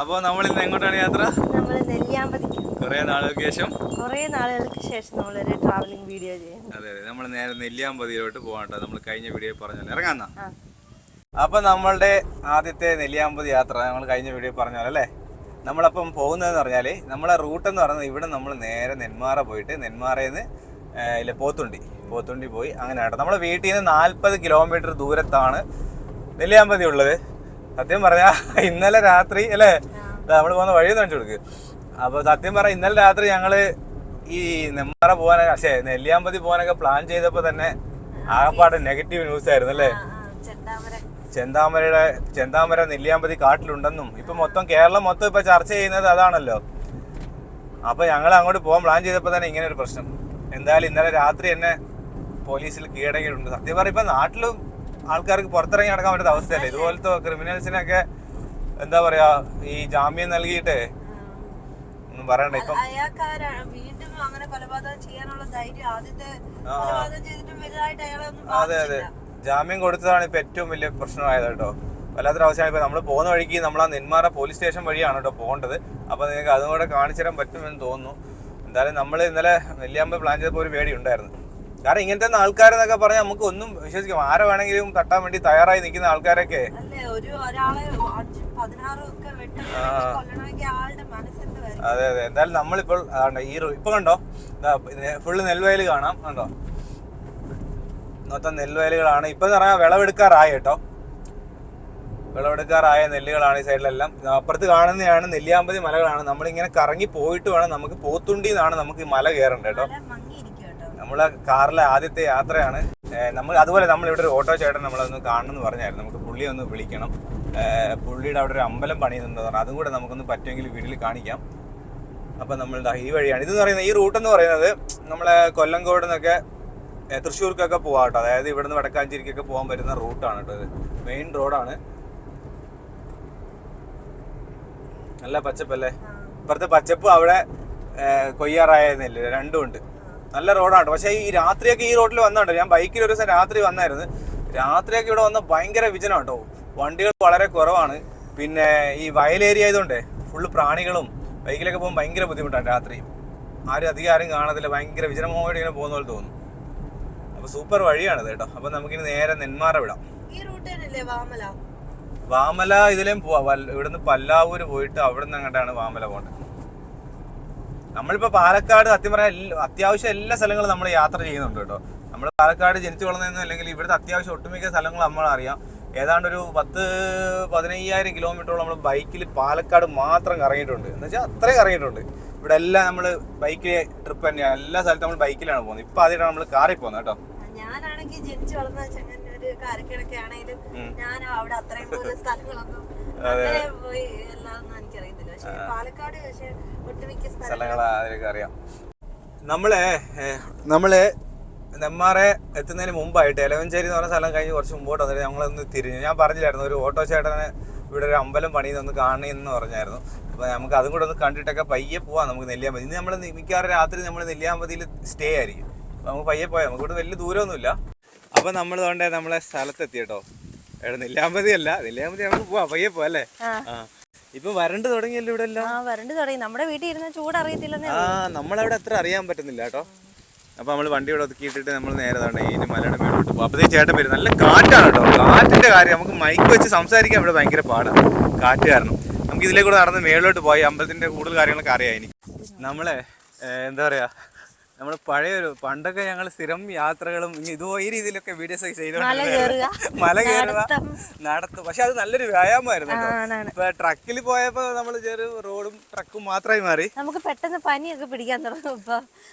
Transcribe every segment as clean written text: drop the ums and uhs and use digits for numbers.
അപ്പോൾ നമ്മൾ ഇന്ന് എങ്ങോട്ടാണ് യാത്ര? നമ്മൾ നെല്ലിയാമ്പതിക്ക്. കുറേ നാളുകൾക്ക് ശേഷം നമ്മളൊരു ട്രാവലിംഗ് വീഡിയോ ചെയ്യുന്നു. അതെ അതെ, നമ്മൾ നേരെ നെല്ലിയാമ്പതിയിലോട്ട് പോകാട്ടോ. നമ്മൾ കഴിഞ്ഞ വീഡിയോ പറഞ്ഞല്ലോ, ഇറങ്ങാന്നാ. അപ്പം നമ്മളുടെ ആദ്യത്തെ നെല്ലിയാമ്പതി യാത്ര നമ്മൾ കഴിഞ്ഞ വീഡിയോ പറഞ്ഞല്ലോ അല്ലേ. നമ്മളപ്പം പോകുന്നതെന്ന് പറഞ്ഞാൽ നമ്മളെ റൂട്ടെന്ന് പറയുന്നത് ഇവിടെ നമ്മൾ നേരെ നെന്മാറ പോയിട്ട് നെന്മാറയിൽ നിന്ന് പോത്തുണ്ടി പോയി അങ്ങനെ ആട്ടോ. നമ്മുടെ വീട്ടിൽ നിന്ന് 40 കിലോമീറ്റർ ദൂരത്താണ് നെല്ലിയാമ്പതി ഉള്ളത്. സത്യം പറഞ്ഞാൽ ഇന്നലെ രാത്രി അല്ലേ നമ്മൾ പോകുന്ന വഴി കാണിച്ചു കൊടുക്കുക. അപ്പോൾ സത്യം പറഞ്ഞാൽ ഇന്നലെ രാത്രി ഞങ്ങൾ ഈ നെന്മാറ പോകാനൊക്കെ നെല്ലിയാമ്പതി പ്ലാൻ ചെയ്തപ്പോൾ തന്നെ ആകപ്പാട് നെഗറ്റീവ് ന്യൂസ് ആയിരുന്നു അല്ലേ. ചെന്താമര നെല്ലിയാമ്പതി കാട്ടിലുണ്ടെന്നും ഇപ്പൊ കേരളം മൊത്തം ഇപ്പൊ ചർച്ച ചെയ്യുന്നത് അതാണല്ലോ. അപ്പൊ ഞങ്ങൾ അങ്ങോട്ട് പോകാൻ പ്ലാൻ ചെയ്തപ്പോ തന്നെ ഇങ്ങനെ ഒരു പ്രശ്നം. എന്തായാലും ഇന്നലെ രാത്രി തന്നെ പോലീസിൽ കീഴടങ്ങിയിട്ടുണ്ട്. സത്യം പറഞ്ഞ ഇപ്പൊ നാട്ടിലും ആൾക്കാർക്ക് പുറത്തിറങ്ങി നടക്കാൻ പറ്റുന്ന അവസ്ഥയല്ലേ. ഇതുപോലത്തെ ക്രിമിനൽസിനൊക്കെ എന്താ പറയാ ഈ ജാമ്യം നൽകിയിട്ട് ഒന്നും പറയണ്ട. ഇപ്പം അതെ അതെ, ജാമ്യം കൊടുത്തതാണ് ഇപ്പൊ ഏറ്റവും വലിയ പ്രശ്നമായത് കേട്ടോ. വല്ലാത്തൊരു അവസ്ഥയാണ്. ഇപ്പൊ നമ്മൾ പോകുന്ന വഴിക്ക് നമ്മൾ ആ നെന്മാറ പോലീസ് സ്റ്റേഷൻ വഴിയാണ് കേട്ടോ പോകേണ്ടത്. അപ്പൊ നിങ്ങൾക്ക് അതും കൂടെ കാണിച്ചു തരാൻ പറ്റുമെന്ന് തോന്നുന്നു. എന്തായാലും നമ്മൾ ഇന്നലെ നെല്ലിയാമ്പതി പ്ലാൻ ചെയ്തപ്പോൾ ഒരു പേടി ഉണ്ടായിരുന്നു. കാരണം ഇങ്ങനത്തെ ആൾക്കാരെന്നൊക്കെ പറഞ്ഞാൽ നമുക്ക് ഒന്നും വിശ്വസിക്കാം. ആരെ വേണമെങ്കിലും തട്ടാൻ വേണ്ടി തയ്യാറായി നിൽക്കുന്ന ആൾക്കാരൊക്കെ. അതെ അതെ, എന്തായാലും നമ്മളിപ്പോൾ ഇപ്പൊ കണ്ടോ ഫുള്ള് നെൽവയൽ കാണാം. കണ്ടോ മൊത്തം നെൽവയലുകളാണ്. ഇപ്പൊ പറഞ്ഞാൽ വിളവെടുക്കാറായ കേട്ടോ. വിളവെടുക്കാറായ നെല്ലുകളാണ് ഈ സൈഡിലെല്ലാം. അപ്പുറത്ത് കാണുന്നതാണ് നെല്ലിയാമ്പതി മലകളാണ്. നമ്മളിങ്ങനെ കറങ്ങി പോയിട്ട് വേണം നമുക്ക് പോത്തുണ്ടി നിന്നാണ് നമുക്ക് ഈ മല കയറേണ്ടത് കേട്ടോ. നമ്മളെ കാറിലെ ആദ്യത്തെ യാത്രയാണ്. അതുപോലെ നമ്മളിവിടെ ഒരു ഓട്ടോ ചേട്ടൻ നമ്മളൊന്ന് കാണണമെന്ന് പറഞ്ഞായിരുന്നു. നമുക്ക് പുള്ളിയെ ഒന്ന് വിളിക്കണം. പുള്ളിയുടെ അവിടെ ഒരു അമ്പലം പണിയുന്നുണ്ടെന്ന് പറഞ്ഞു. അതും കൂടെ നമുക്കൊന്ന് പറ്റുമെങ്കിൽ വീട്ടിൽ കാണിക്കാം. അപ്പം നമ്മൾ ഈ വഴിയാണ് ഇതെന്ന് പറയുന്നത്. ഈ റൂട്ടെന്ന് പറയുന്നത് നമ്മളെ കൊല്ലങ്കോട് നിന്നൊക്കെ തൃശ്ശൂർക്കൊക്കെ പോകാം കേട്ടോ. അതായത് ഇവിടുന്ന് വടക്കാഞ്ചേരിക്കൊക്കെ പോകാൻ പറ്റുന്ന റൂട്ടാണ് കേട്ടോ. ഇത് മെയിൻ റോഡാണ്. നല്ല പച്ചപ്പല്ലേ. ഇപ്പുറത്തെ പച്ചപ്പ്, അവിടെ കൊയ്യാറായ നെല്ല് രണ്ടും ഉണ്ട്. നല്ല റോഡാണ്. പക്ഷേ ഈ രാത്രിയൊക്കെ ഈ റോഡിൽ വന്നോട്ടോ. ഞാൻ ബൈക്കിൽ ഒരു ദിവസം രാത്രി വന്നായിരുന്നു. രാത്രിയൊക്കെ ഇവിടെ വന്ന ഭയങ്കര വിജനം കേട്ടോ. വണ്ടികൾ വളരെ കുറവാണ്. പിന്നെ ഈ വയലേരിയ ആയതുകൊണ്ട് ഫുള്ള് പ്രാണികളും. ബൈക്കിലൊക്കെ പോകുമ്പോൾ ഭയങ്കര ബുദ്ധിമുട്ടാണ് രാത്രി. ആരും കാണത്തില്ല. ഭയങ്കര വിജനമോടെ ഇങ്ങനെ പോകുന്ന പോലെ തോന്നും. അപ്പൊ സൂപ്പർ വഴിയാണിത് കേട്ടോ. അപ്പൊ നമുക്കിനി നേരെ നെന്മാറ വിടാം. വാമല ഇതിലേം പോവാ. ഇവിടുന്ന് പല്ലാവൂര് പോയിട്ട് അവിടെ നിന്ന് അങ്ങോട്ടാണ് വാമല പോകേണ്ടത്. നമ്മളിപ്പോ പാലക്കാട് സത്യം പറയാൻ അത്യാവശ്യം എല്ലാ സ്ഥലങ്ങളും നമ്മൾ യാത്ര ചെയ്യുന്നുണ്ട് കേട്ടോ. നമ്മൾ പാലക്കാട് ജനിച്ചു വളർന്നതെന്നും അല്ലെങ്കിൽ ഇവിടുത്തെ അത്യാവശ്യം ഒട്ടുമിക്ക സ്ഥലങ്ങൾ നമ്മൾ അറിയാം. ഏതാണ്ട് ഒരു 10-15,000 കിലോമീറ്ററോളം നമ്മൾ ബൈക്കിൽ പാലക്കാട് മാത്രം കറങ്ങിയിട്ടുണ്ട്. എന്ന് വെച്ചാൽ അത്രയും കറങ്ങിയിട്ടുണ്ട്. ഇവിടെ എല്ലാം നമ്മൾ ബൈക്കിൽ ട്രിപ്പ് തന്നെയാണ്. എല്ലാ സ്ഥലത്തും നമ്മൾ ബൈക്കിലാണ് പോകുന്നത്. ഇപ്പൊ ആദ്യമായിട്ടാണ് നമ്മൾ കാറിൽ പോകുന്നത് കേട്ടോ. ഞാനാണെങ്കിൽ ജനിച്ചു വളർന്ന ചെങ്ങന്നൂര് കാരക്കടൊക്കെ ആണെങ്കിലും ഞാൻ അവിടെ അത്രയും പോലെ സ്ഥലങ്ങളൊന്നും പോയി എല്ലാതൊന്നും എനിക്കറിയത്തില്ല. പക്ഷെ പാലക്കാട് ഒട്ടുമിക്ക സ്ഥലങ്ങളൊക്കെ അറിയാം. നമ്മള് നെന്മാറെ എത്തുന്നതിന് മുമ്പായിട്ട് എലവഞ്ചേരി എന്ന് പറഞ്ഞ സ്ഥലം കഴിഞ്ഞ് കുറച്ച് മുമ്പോട്ട് വന്നിട്ട് ഞങ്ങളൊന്ന് തിരിഞ്ഞു. ഞാൻ പറഞ്ഞില്ലായിരുന്നു ഒരു ഓട്ടോ ചേട്ടനെ ഇവിടെ ഒരു അമ്പലം പണിയെന്ന് കാണണമെന്ന് പറഞ്ഞായിരുന്നു. അപ്പോൾ നമുക്ക് അതും കൂടെ ഒന്ന് കണ്ടിട്ടൊക്കെ പയ്യെ പോവാം നമുക്ക് നെല്ലിയാമ്പതി. ഇന്ന് നമ്മൾ മിക്കവാറും രാത്രി നമ്മൾ നെല്ലിയാമ്പതിയിൽ സ്റ്റേ ആയിരിക്കും. അപ്പോൾ നമുക്ക് പയ്യെ പോയാൽ നമുക്ക് ഇവിടെ വലിയ ദൂരമൊന്നുമില്ല. അപ്പോൾ നമ്മൾ അതുകൊണ്ട് നമ്മളെ സ്ഥലത്തെത്തി കേട്ടോ. ഇവിടെ നെല്ലിയാമ്പതി നമുക്ക് പോവാം, പയ്യെ പോവാം അല്ലേ. ഇപ്പൊ വരണ്ട് തുടങ്ങിയല്ലോ ഇവിടെ എല്ലാം. വരണ്ട് തുടങ്ങി. നമ്മുടെ വീട്ടിൽ ഇരുന്ന ചൂട് അറിയത്തില്ലെന്നേ. നമ്മളവിടെ അത്ര അറിയാൻ പറ്റുന്നില്ല കേട്ടോ. അപ്പൊ നമ്മൾ വണ്ടി ഇവിടെ ഒതുക്കിയിട്ടിട്ട് നമ്മൾ നേരെ ഈ മലയുടെ മേലോട്ട് പോകും. അപ്പത്തേക്ക് ചേട്ടൻ വരും. നല്ല കാറ്റാണ് കേട്ടോ. കാറ്റിന്റെ കാര്യം നമുക്ക് മൈക്ക് വെച്ച് സംസാരിക്കാൻ ഇവിടെ ഭയങ്കര പാടാണ്, കാറ്റ് കാരണം. നമുക്ക് ഇതിലേക്കൂടെ നടന്ന് മേളിലോട്ട് പോയി അമ്പലത്തിന്റെ കൂടുതൽ കാര്യങ്ങളൊക്കെ അറിയാം. എനിക്ക് നമ്മളെ എന്താ പറയാ, നമ്മള് പണ്ടൊക്കെ ഞങ്ങൾ സ്ഥിരം യാത്രകളും ഈ രീതിയിലൊക്കെ വീഡിയോസ് ഒക്കെ ചെയ്തോണ്ട് മല കയറുക നടത്തും. പക്ഷെ അത് നല്ലൊരു വ്യായാമമായിരുന്നു കേട്ടോ. ഇപ്പൊ ട്രക്കിൽ പോയപ്പോ നമ്മള് ചെറു റോഡും ട്രക്കും മാത്രമായി മാറി. നമുക്ക് പെട്ടെന്ന് പനിയൊക്കെ പിടിക്കാൻ തുടങ്ങും.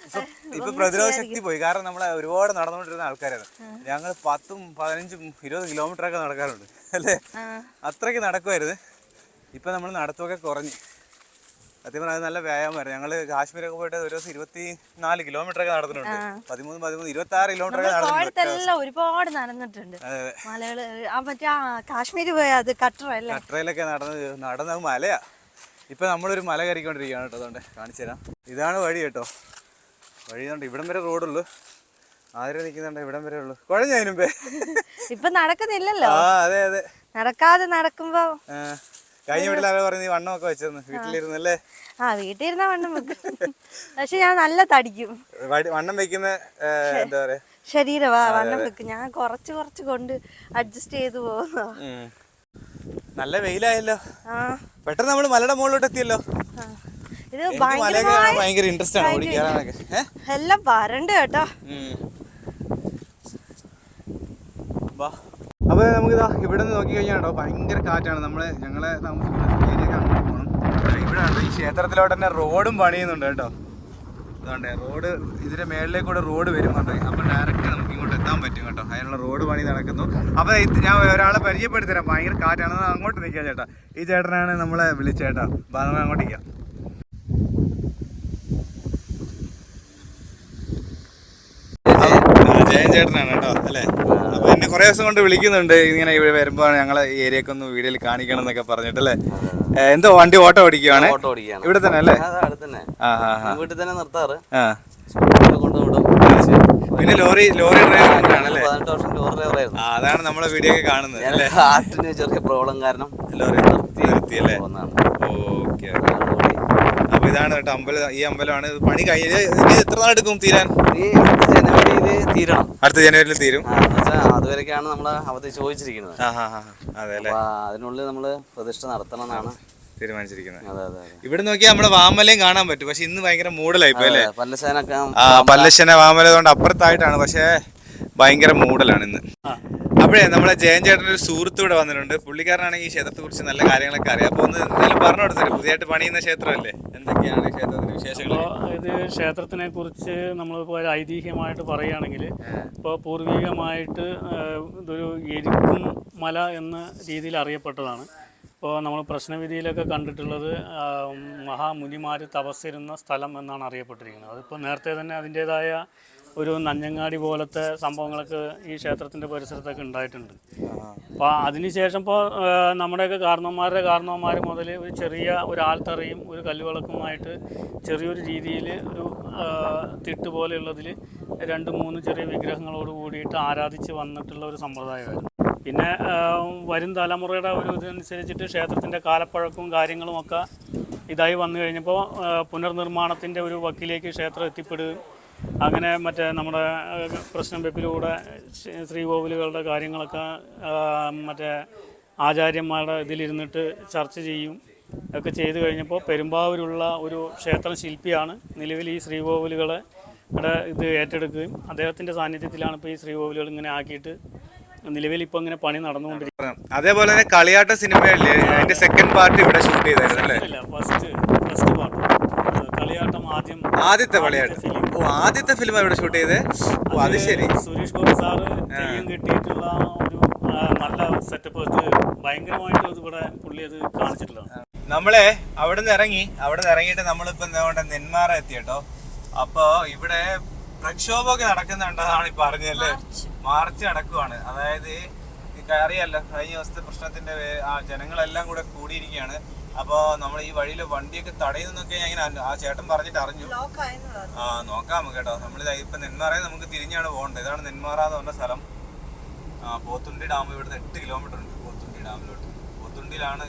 ഇപ്പൊ പ്രതിരോധ ശക്തി പോയി. കാരണം നമ്മളെ ഒരുപാട് നടന്നുകൊണ്ടിരുന്ന ആൾക്കാരാണ് ഞങ്ങൾ. 10, 15, 20 കിലോമീറ്റർ ഒക്കെ നടക്കാറുണ്ട് അല്ലേ. അത്രയ്ക്ക് നടക്കുമായിരുന്നു. ഇപ്പൊ നമ്മൾ നടത്തമൊക്കെ കുറഞ്ഞ്. സത്യം പറഞ്ഞാൽ നല്ല വ്യായാമമായിരുന്നു. ഞങ്ങള് കാശ്മീരൊക്കെ പോയിട്ട് ഒരു ദിവസം 24 കിലോമീറ്റർ ഒക്കെ നടന്നിട്ടുണ്ട്. 13, 26 കിലോമീറ്റർ ഒക്കെ നടന്നിട്ടുണ്ട്. ഒരുപാട് നടന്നിട്ടുണ്ട്. മറ്റേ കാശ്മീർ പോയാ അത് കട്ടറയിലൊക്കെ നടന്നത് മലയാ. ഇപ്പൊ നമ്മളൊരു മല കയറിക്കൊണ്ടിരിക്കുകയാണ് കേട്ടോ. അതുകൊണ്ട് കാണിച്ചു തരാം. ഇതാണ് വഴി കേട്ടോ. വഴി കൊണ്ട് ഇവിടം വരെ റോഡുള്ളൂ. ആതിര നിൽക്കുന്നുണ്ട് ഇവിടം വരെ ഉള്ളു. കുഴഞ്ഞതിനുമ്പേ ഇപ്പൊ നടക്കുന്നില്ലല്ലോ. അതെ അതെ, നടക്കാതെ നടക്കുമ്പോ കഴിഞ്ഞ വീട്ടിൽ ആരോ പറഞ്ഞ് വണ്ണമൊക്കെ വെച്ചെന്ന് വീട്ടിലിരുന്നല്ലേ? ആ വീട്ടിൽ ഇരുന്ന വണ്ണം വെക്കും, പക്ഷെ ഞാൻ നല്ല തടിക്കും. വണ്ണം വെക്കുന്ന എന്താ പറയാ ശരീരവാ വണ്ണം വെക്കും. ഞാൻ കുറച്ച് കൊണ്ട് അഡ്ജസ്റ്റ് ചെയ്ത് പോകുന്ന. നല്ല വെയിലായല്ലോ, പെട്ടെന്ന് നമ്മള് മലയുടെ മുകളിലോട്ട് എത്തിയല്ലോ. ഇത് ഭയങ്കര ഇൻട്രസ്റ്റ് ആണ് ഓടി കയറാനൊക്കെ. എല്ലാം വരണ്ട് കേട്ടോ. അപ്പൊ നമുക്കിതാ ഇവിടെ നിന്ന് നോക്കി കഴിഞ്ഞാൽ ഭയങ്കര കാറ്റാണ്. ഞങ്ങളെ താമസിക്കുന്ന ഏരിയക്ക് അങ്ങോട്ട് പോകണം. ഇവിടെയാണ് ഈ ക്ഷേത്രത്തിലോട്ട് തന്നെ റോഡും പണിയുന്നുണ്ട് കേട്ടോ. അതുകൊണ്ട് റോഡ് ഇതിന്റെ മേളിലേക്കൂടെ റോഡ് വരുന്നുണ്ട്. അപ്പൊ ഡയറക്റ്റ് നമുക്ക് ഇങ്ങോട്ട് എത്താൻ പറ്റും കേട്ടോ. അതിനുള്ള റോഡ് പണി നടക്കുന്നു. അപ്പൊ ഞാൻ ഒരാളെ പരിചയപ്പെടുത്തരാം. ഭയങ്കര കാറ്റാണ്, അങ്ങോട്ട് നിൽക്കാം ചേട്ടാ. ഈ ചേട്ടനാണ് നമ്മളെ വിളിച്ചേട്ടാ. അപ്പൊ നമ്മൾ അങ്ങോട്ട് നിൽക്കാം. ജയൻ ചേട്ടനാണ് കേട്ടോ അല്ലേ? അപ്പൊ എന്നെ കുറെ ദിവസം കൊണ്ട് വിളിക്കുന്നുണ്ട് ഇങ്ങനെ ഇവിടെ വരുമ്പോ ഞങ്ങളെ ഈ ഏരിയക്ക് ഒന്ന് വീഡിയോയിൽ കാണിക്കണം എന്നൊക്കെ പറഞ്ഞിട്ടല്ലേ. എന്തോ വണ്ടി ഓട്ടോ ഓടിക്കുവാണ് ഇവിടെ തന്നെ അല്ലേ? വീട്ടിൽ തന്നെ നിർത്താറ്. പിന്നെ ലോറി ഡ്രൈവർ കൂടെയാണല്ലേ? 18 വർഷം ലോറി ഡ്രൈവറായിരുന്നു. അതാണ് നമ്മളെ വീഡിയോ ഒക്കെ കാണുന്നത് അല്ലേ? ഹാർട്ടിന് ചെറിയ പ്രോബ്ലം കാരണം ലോറി നിർത്തി അല്ലേ? ഓക്കെ. അപ്പൊ ഇതാണ് കേട്ടോ അമ്പലം. ഈ അമ്പലമാണ്. പണി കഴിഞ്ഞ് എത്ര നാൾ എടുക്കും തീരാൻ? ജനുവരിയിൽ തീരണം. അടുത്ത ജനുവരിയിൽ തീരും. അതുവരെയൊക്കെയാണ് നമ്മള് അവധി ചോദിച്ചിരിക്കുന്നത്. അതെ അല്ലേ? അതിനുള്ളിൽ നമ്മള് പ്രതിഷ്ഠ നടത്തണം എന്നാണ് തീരുമാനിച്ചിരിക്കുന്നത്. ഇവിടെ നോക്കിയാൽ നമ്മളെ വാമലയും കാണാൻ പറ്റും. പക്ഷെ ഇന്ന് ഭയങ്കര മൂടലായിപ്പോ അല്ലേ? പല്ലശ്ശന വാമല കൊണ്ട് അപ്പുറത്തായിട്ടാണ്. പക്ഷെ ഭയങ്കര മൂടലാണ് ഇന്ന്. അപ്പോഴേ നമ്മളെ ജയൻ ചേട്ടൻ്റെ ഒരു സുഹൃത്ത് ഇവിടെ വന്നിട്ടുണ്ട്. പുള്ളിക്കാരനാണെങ്കിൽ ഈ ക്ഷേത്രത്തെ കുറിച്ച് നല്ല കാര്യങ്ങളൊക്കെ അറിയാം. അപ്പൊ ഒന്ന് എന്തായാലും പറഞ്ഞു കൊടുത്തരും. പുതിയതായിട്ട് പണിയുന്ന ക്ഷേത്രമല്ലേ, എന്തൊക്കെയാണ് ക്ഷേത്രത്തിന്റെ വിശേഷങ്ങൾ? ഇത് ക്ഷേത്രത്തിനെ കുറിച്ച് നമ്മളിപ്പോൾ ഒരു ഐതിഹ്യമായിട്ട് പറയുകയാണെങ്കിൽ, ഇപ്പോൾ പൂർവികമായിട്ട് ഇതൊരു എരിക്കും മല എന്ന രീതിയിൽ അറിയപ്പെട്ടതാണ്. ഇപ്പോൾ നമ്മൾ പ്രശ്നവിധിയിലൊക്കെ കണ്ടിട്ടുള്ളത് മഹാമുനിമാർ തപസ്സിരുന്ന സ്ഥലം എന്നാണ് അറിയപ്പെട്ടിരിക്കുന്നത്. അതിപ്പോൾ നേരത്തെ തന്നെ അതിൻ്റേതായ ഒരു നഞ്ഞങ്ങാടി പോലത്തെ സംഭവങ്ങളൊക്കെ ഈ ക്ഷേത്രത്തിൻ്റെ പരിസരത്തൊക്കെ ഉണ്ടായിട്ടുണ്ട്. അപ്പോൾ അതിനുശേഷം ഇപ്പോൾ നമ്മുടെയൊക്കെ കാരണവന്മാർ മുതൽ ഒരു ചെറിയ ഒരു ആൽത്തറയും ഒരു കല്ലുവിളക്കുമായിട്ട് ചെറിയൊരു രീതിയിൽ ഒരു തിട്ട് പോലെയുള്ളതിൽ 2-3 ചെറിയ വിഗ്രഹങ്ങളോട് കൂടിയിട്ട് ആരാധിച്ച് വന്നിട്ടുള്ള ഒരു സമ്പ്രദായമായിരുന്നു. പിന്നെ വരും തലമുറയുടെ ഒരു ഇതനുസരിച്ചിട്ട് ക്ഷേത്രത്തിൻ്റെ കാലപ്പഴക്കവും കാര്യങ്ങളുമൊക്കെ ഇതായി വന്നു കഴിഞ്ഞപ്പോൾ പുനർനിർമ്മാണത്തിൻ്റെ ഒരു വക്കിലേക്ക് ക്ഷേത്രം എത്തിപ്പെടുകയും അങ്ങനെ മറ്റേ നമ്മുടെ പ്രശ്നം വെപ്പിലൂടെ ശ്രീകോവിലുകളുടെ കാര്യങ്ങളൊക്കെ മറ്റേ ആചാര്യന്മാരുടെ ഇതിലിരുന്നിട്ട് ചർച്ച ചെയ്യും ഒക്കെ ചെയ്തു കഴിഞ്ഞപ്പോൾ പെരുമ്പാവൂരുള്ള ഒരു ക്ഷേത്ര ശില്പിയാണ് നിലവിൽ ഈ ശ്രീകോവിലുകളെ ഇത് ഏറ്റെടുക്കുകയും അദ്ദേഹത്തിൻ്റെ സാന്നിധ്യത്തിലാണ് ഇപ്പോൾ ഈ ശ്രീകോവിലുകൾ ഇങ്ങനെ ആക്കിയിട്ട് നിലവിൽ ഇപ്പോൾ ഇങ്ങനെ പണി നടന്നുകൊണ്ടിരിക്കുന്നത്. അതേപോലെ തന്നെ കളിയാട്ട സിനിമയല്ലേ അതിന്റെ സെക്കൻഡ് പാർട്ട് ഇവിടെ ഷൂട്ട് ചെയ്തായിരുന്നല്ലേ? ഫസ്റ്റ് പാർട്ട് കളിയാട്ടം ആദ്യത്തെ കളിയാട്ടം. ആദ്യത്തെ ഫിലിം ഇവിടെ ഷൂട്ട് ചെയ്തേ? അത് ശരി. സുരേഷ് ഗോപി സാറ് തെയ്യം കെട്ടിയിട്ടുള്ള ഒരു നല്ല സെറ്റപ്പ് ഭയങ്കരമായിട്ട് ഇവിടെ പുള്ളി അത് കാണിച്ചിട്ടുള്ളതാണ്. നമ്മളെ അവിടെ നിന്ന് ഇറങ്ങിയിട്ട് നമ്മളിപ്പോ എന്താ നെന്മാറ എത്തി കേട്ടോ. അപ്പൊ ഇവിടെ പ്രക്ഷോഭമൊക്കെ നടക്കുന്നുണ്ടെന്നാണ് ഈ പറഞ്ഞല്ലേ? മാർച്ച് നടക്കുവാണ്. അതായത് അറിയാലോ കഴിഞ്ഞ ദിവസത്തെ പ്രശ്നത്തിന്റെ ജനങ്ങളെല്ലാം കൂടെ കൂടിയിരിക്കുകയാണ്. അപ്പൊ നമ്മൾ ഈ വഴിയിൽ വണ്ടിയൊക്കെ തടയുന്നൊക്കെ ഞാൻ ആ ചേട്ടൻ പറഞ്ഞിട്ട് അറിഞ്ഞു. നോക്കാം കേട്ടോ. നമ്മളിത് ഇപ്പൊ നെന്മാറയിൽ നമുക്ക് തിരിഞ്ഞാണ് പോകേണ്ടത്. ഇതാണ് നെന്മാറ എന്ന് പറഞ്ഞ സ്ഥലം. പോത്തുണ്ടി ഡാം ഇവിടുന്ന് 8 കിലോമീറ്റർ ഉണ്ട് പോത്തുണ്ടി ഡാമിലോട്ട്. പോത്തുണ്ടിയിലാണ്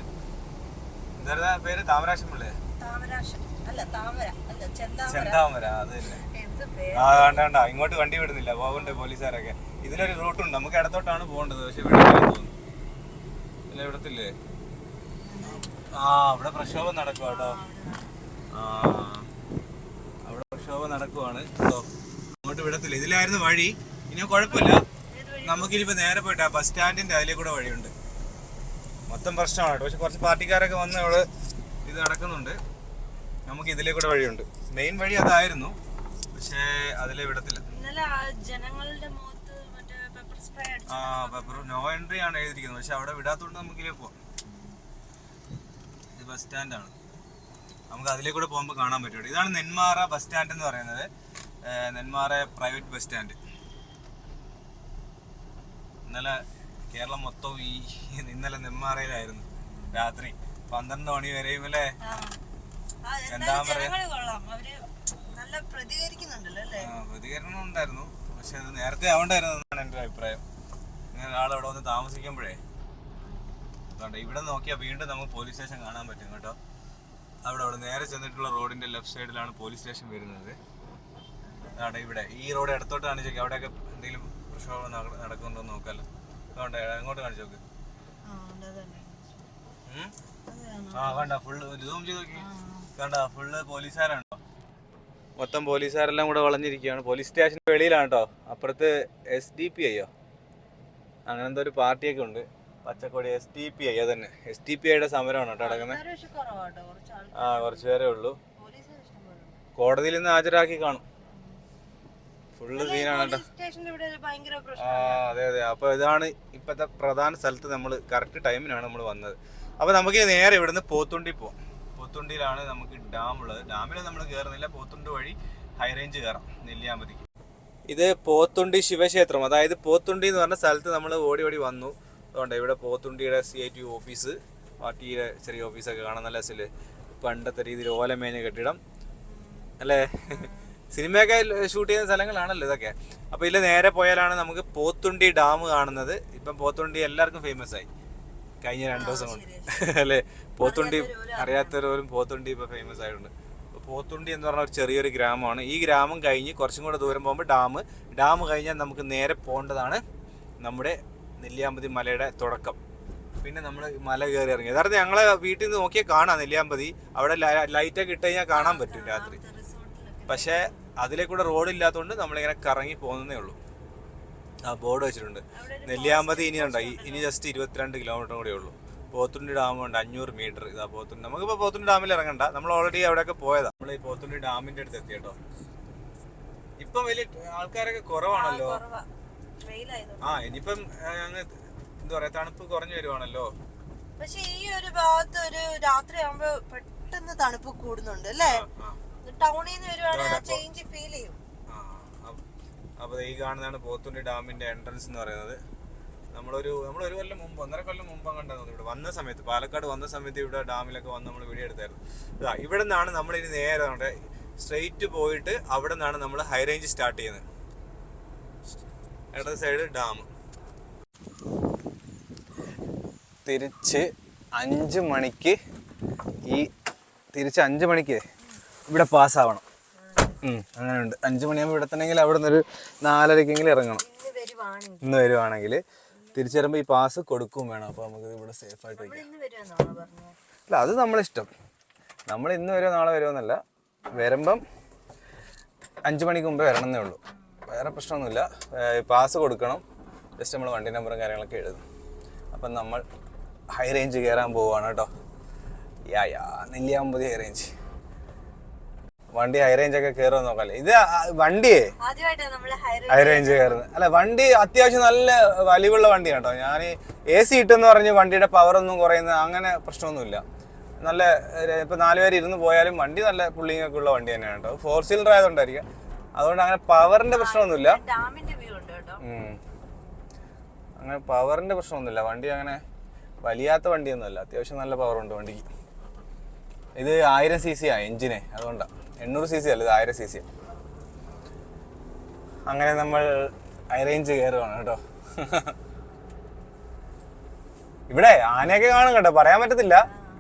എന്താ പേര്? താമരാശം പിള്ളേ? ചെന്താമര. അത് തന്നെ. വേണ്ട ഇങ്ങോട്ട് വണ്ടി വിടുന്നില്ല, പോകണ്ടേ പോലീസുകാരൊക്കെ. ഇതിലൊരു റൂട്ടുണ്ട്, നമുക്ക് ഇടത്തോട്ടാണ് പോകേണ്ടത്. പക്ഷെ തോന്നുന്നു ഇല്ല, ഇവിടത്തില്ലേ? അവിടെ പ്രക്ഷോഭം നടക്കുക കേട്ടോ. അവിടെ പ്രക്ഷോഭം നടക്കുവാണ് കേട്ടോ. അങ്ങോട്ട് വിടത്തില്ല. ഇതിലായിരുന്നു വഴി. ഇനി കുഴപ്പമില്ല, നമുക്കിനിപ്പോ നേരെ പോയിട്ട് ബസ് സ്റ്റാൻഡിന്റെ അതിലേ കൂടെ വഴിയുണ്ട്. മൊത്തം പ്രശ്നമാണ് കേട്ടോ. പക്ഷെ കുറച്ച് പാർട്ടിക്കാരൊക്കെ വന്ന് അവിടെ ഇത് നടക്കുന്നുണ്ട്. നമുക്ക് ഇതിലേ കൂടെ വഴിയുണ്ട്. മെയിൻ വഴി അതായിരുന്നു, പക്ഷേ അതിലെ വിടത്തില്ല. പെപ്പർ നോ എൻട്രി ആണ് എഴുതിയിരിക്കുന്നത്. പക്ഷെ അവിടെ വിടാത്തോണ്ട് നമുക്ക് ഇതിലേ പോവാം. ഇത് ബസ് സ്റ്റാൻഡാണ്. നമുക്ക് അതിലേ കൂടെ പോകുമ്പോൾ കാണാൻ പറ്റും. ഇതാണ് നെന്മാറ ബസ് സ്റ്റാൻഡ് എന്ന് പറയുന്നത്. Nenmara private bus stand. ഇന്നലെ കേരളം മൊത്തം ഇന്നലെ നെന്മാറയിലായിരുന്നു. രാത്രി 12 മണി വരെയും അല്ലേ? എന്താ പറയാ, പ്രതികരണം ഉണ്ടായിരുന്നു. പക്ഷെ അത് നേരത്തെ ആവണ്ടായിരുന്നു എന്നാണ് എൻ്റെ അഭിപ്രായം. ഇങ്ങനെ ആളവിടെ വന്ന് താമസിക്കുമ്പോഴേ അതുകൊണ്ട് ഇവിടെ നോക്കിയാൽ വീണ്ടും നമുക്ക് പോലീസ് സ്റ്റേഷൻ കാണാൻ പറ്റും കേട്ടോ. അവിടെ നേരെ ചെന്നിട്ടുള്ള റോഡിന്റെ ലെഫ്റ്റ് സൈഡിലാണ് പോലീസ് സ്റ്റേഷൻ വരുന്നത്. അതാണ് ഇവിടെ ഈ റോഡ് ഇടത്തോട്ട് കാണിച്ചോക്കെ, അവിടെയൊക്കെ എന്തെങ്കിലും പ്രശ്നം നടക്കുന്നുണ്ടോ എന്ന് നോക്കാമല്ലോ. അതുകൊണ്ട് അങ്ങോട്ട് കാണിച്ചു നോക്ക്. കണ്ട ഫുള്ള് സൂം ചെയ്ത് നോക്കി, കണ്ട ഫുള്ള് പോലീസുകാരാണോ. മൊത്തം പോലീസുകാരെല്ലാം കൂടെ വളഞ്ഞിരിക്കുകയാണ്. പോലീസ് സ്റ്റേഷൻ്റെ വെളിയിലാണ് കേട്ടോ. അപ്പുറത്ത് SDPI അങ്ങനെ എന്തോ ഒരു പാർട്ടിയൊക്കെ ഉണ്ട്. പച്ചക്കൊടി SDPI അതന്നെ, SDPIയുടെ സമരമാണ് കേട്ടോ നടക്കുന്നത്. കുറച്ച് പേരേ ഉള്ളൂ. കോടതിയിൽ നിന്ന് ഹാജരാക്കി കാണും. ഫുള്ള് സീനാണ് കേട്ടോ. അതെ. അപ്പൊ ഇതാണ് ഇപ്പത്തെ പ്രധാന സ്ഥലത്ത് നമ്മൾ കറക്റ്റ് ടൈമിനാണ് നമ്മൾ വന്നത്. അപ്പൊ നമുക്ക് നേരെ ഇവിടുന്ന് പോത്തുണ്ടി പോവാം. പോത്തുണ്ടിയിലാണ് നമുക്ക് ഡാം ഉള്ളത്. ഡാമിൽ നമ്മൾ കയറുന്നില്ല, പോത്തുണ്ടി വഴി ഹൈ റേഞ്ച് കയറാം നെല്ലിയാമ്പതിക്ക്. ഇത് പോത്തുണ്ടി ശിവക്ഷേത്രം, അതായത് പോത്തുണ്ടി എന്ന് പറഞ്ഞ സ്ഥലത്ത് നമ്മൾ ഓടി വന്നു. അതുകൊണ്ട് ഇവിടെ പോത്തുണ്ടിയുടെ CIT ഓഫീസ്, പാർട്ടിയുടെ ചെറിയ ഓഫീസൊക്കെ കാണാൻ നല്ല രസമില്ലേ. പണ്ടത്തെ രീതിയിൽ ഓലമേഞ്ഞ കെട്ടിടം അല്ലേ. സിനിമയൊക്കെ ഷൂട്ട് ചെയ്യുന്ന സ്ഥലങ്ങളാണല്ലോ ഇതൊക്കെ. അപ്പോൾ ഇതിൽ നേരെ പോയാലാണ് നമുക്ക് പോത്തുണ്ടി ഡാം കാണുന്നത്. ഇപ്പം പോത്തുണ്ടി എല്ലാവർക്കും ഫേമസ് ആയി കഴിഞ്ഞ 2 ദിവസം കൊണ്ട് അല്ലേ. പോത്തുണ്ടി അറിയാത്തവരും പോത്തുണ്ടി ഇപ്പോൾ ഫേമസ് ആയിട്ടുണ്ട്. പോത്തുണ്ടി എന്ന് പറഞ്ഞ ഒരു ചെറിയൊരു ഗ്രാമമാണ്. ഈ ഗ്രാമം കഴിഞ്ഞ് കുറച്ചും കൂടെ ദൂരം പോകുമ്പോൾ ഡാം കഴിഞ്ഞാൽ നമുക്ക് നേരെ പോകേണ്ടതാണ് നമ്മുടെ നെല്ലിയാമ്പതി മലയുടെ തുടക്കം. പിന്നെ നമ്മൾ മല കയറി ഇറങ്ങി. യഥാർത്ഥം ഞങ്ങളെ വീട്ടിൽ നിന്ന് നോക്കിയാൽ കാണാം നെല്ലിയാമ്പതി. അവിടെ ലൈറ്റൊക്കെ ഇട്ട് കഴിഞ്ഞാൽ കാണാൻ പറ്റും രാത്രി. പക്ഷേ അതിലേക്കൂടെ റോഡില്ലാത്തതുകൊണ്ട് നമ്മളിങ്ങനെ കറങ്ങി പോകുന്നതേ ഉള്ളൂ. ആ ബോർഡ് വെച്ചിട്ടുണ്ട് നെല്ലിയാമ്പതി. ഇനി ജസ്റ്റ് 22 കിലോമീറ്റർ കൂടെ ഉള്ളൂ. പോത്തുണ്ടി ഡാമുണ്ട് 500 മീറ്റർ. ഇതാ പോത്തുണ്ടി. നമുക്കിപ്പോൾ പോത്തുണ്ടി ഡാമിൽ ഇറങ്ങണ്ട, നമ്മൾ ഓൾറെഡി അവിടെയൊക്കെ പോയതാ. നമ്മൾ ഈ പോത്തുണ്ടി ഡാമിന്റെ അടുത്ത് എത്തി കേട്ടോ. ഇപ്പം വലിയ ആൾക്കാരൊക്കെ കുറവാണല്ലോ. ഇനിയിപ്പം എന്താ പറയാ, തണുപ്പ് കുറഞ്ഞു വരുവാണല്ലോ. പക്ഷെ ഈ ഒരു ഭാഗത്ത് ഒരു രാത്രി ആകുമ്പോ പെട്ടെന്ന് തണുപ്പ് കൂടുന്നുണ്ട് അല്ലേ. ടൗണിൽ നിന്ന് വരുവാണെങ്കിൽ ചേഞ്ച് ഫീൽ ചെയ്യും. അപ്പൊ ഈ കാണുന്നതാണ് പോത്തുണ്ടി ഡാമിന്റെ എൻട്രൻസ് എന്ന് പറയുന്നത്. നമ്മളൊരു കൊല്ലം മുമ്പ് 1.5 കൊല്ലം മുമ്പ് കണ്ടത് ഇവിടെ വന്ന സമയത്ത്, പാലക്കാട് വന്ന സമയത്ത് ഇവിടെ ഡാമിലൊക്കെ വന്ന് നമ്മൾ വീഡിയോ എടുത്തായിരുന്നു. ഇവിടെ നിന്നാണ് നമ്മൾ ഇനി നേരെ സ്ട്രെയിറ്റ് പോയിട്ട് അവിടെ നിന്നാണ് നമ്മൾ ഹൈ റേഞ്ച് സ്റ്റാർട്ട് ചെയ്യുന്നത്. ഇടത് സൈഡ് ഡാം. തിരിച്ച് 5 മണിക്ക് ഇവിടെ പാസ്സാവണം. അങ്ങനെയുണ്ട്. 5 മണിയാകുമ്പോൾ ഇവിടെ തന്നെങ്കിൽ അവിടെ നിന്നൊരു 4:30 ഇറങ്ങണം. ഇന്ന് വരുവാണെങ്കിൽ തിരിച്ചു വരുമ്പോൾ ഈ പാസ് കൊടുക്കും വേണം. അപ്പോൾ നമുക്ക് ഇവിടെ സേഫായിട്ട് വയ്ക്കാം. അല്ല, അത് നമ്മളിഷ്ടം. നമ്മൾ ഇന്ന് വരുമോ നാളെ വരുമോ എന്നല്ല, വരുമ്പം 5 മണിക്ക് മുമ്പേ വരണമെന്നേ ഉള്ളൂ. വേറെ പ്രശ്നമൊന്നുമില്ല. പാസ് കൊടുക്കണം. ജസ്റ്റ് നമ്മൾ വണ്ടി നമ്പറും കാര്യങ്ങളൊക്കെ എഴുതും. അപ്പം നമ്മൾ ഹൈ റേഞ്ച് കയറാൻ പോവുകയാണ് കേട്ടോ. Nelliampathy high range. വണ്ടി ഹൈ റേഞ്ച് ഒക്കെ കയറുമെന്ന് നോക്കാല്ലേ. ഇത് വണ്ടിയേ ഹൈ റേഞ്ച് കയറുന്നത് അല്ല, വണ്ടി അത്യാവശ്യം നല്ല വലിവുള്ള വണ്ടിയാണ് കേട്ടോ. ഞാൻ AC ഇട്ടെന്ന് പറഞ്ഞ് വണ്ടിയുടെ പവറൊന്നും കുറയുന്നത് അങ്ങനെ പ്രശ്നമൊന്നുമില്ല. നല്ല ഇപ്പം 4 പേര് ഇരുന്ന് പോയാലും വണ്ടി നല്ല പുള്ളിങ് ഒക്കെ ഉള്ള വണ്ടി തന്നെയാണ് കേട്ടോ. 4 വീലർ ആയതുകൊണ്ടായിരിക്കാം. അതുകൊണ്ട് അങ്ങനെ പവറിന്റെ പ്രശ്നമൊന്നുമില്ല. അങ്ങനെ പവറിന്റെ പ്രശ്നമൊന്നുമില്ല. വണ്ടി അങ്ങനെ വലിയാത്ത വണ്ടിയൊന്നുമല്ല. അത്യാവശ്യം നല്ല പവറുണ്ട് വണ്ടിക്ക്. ഇത് 1000 cc എഞ്ചിനെ, അതുകൊണ്ടാണ്. 800 cc അല്ല, ഇത് 1000 cc. അങ്ങനെ നമ്മൾ ഹൈ റേഞ്ച് കയറുവാണ് കേട്ടോ. ഇവിടെ ആനയൊക്കെ കാണും കേട്ടോ, പറയാൻ പറ്റത്തില്ല.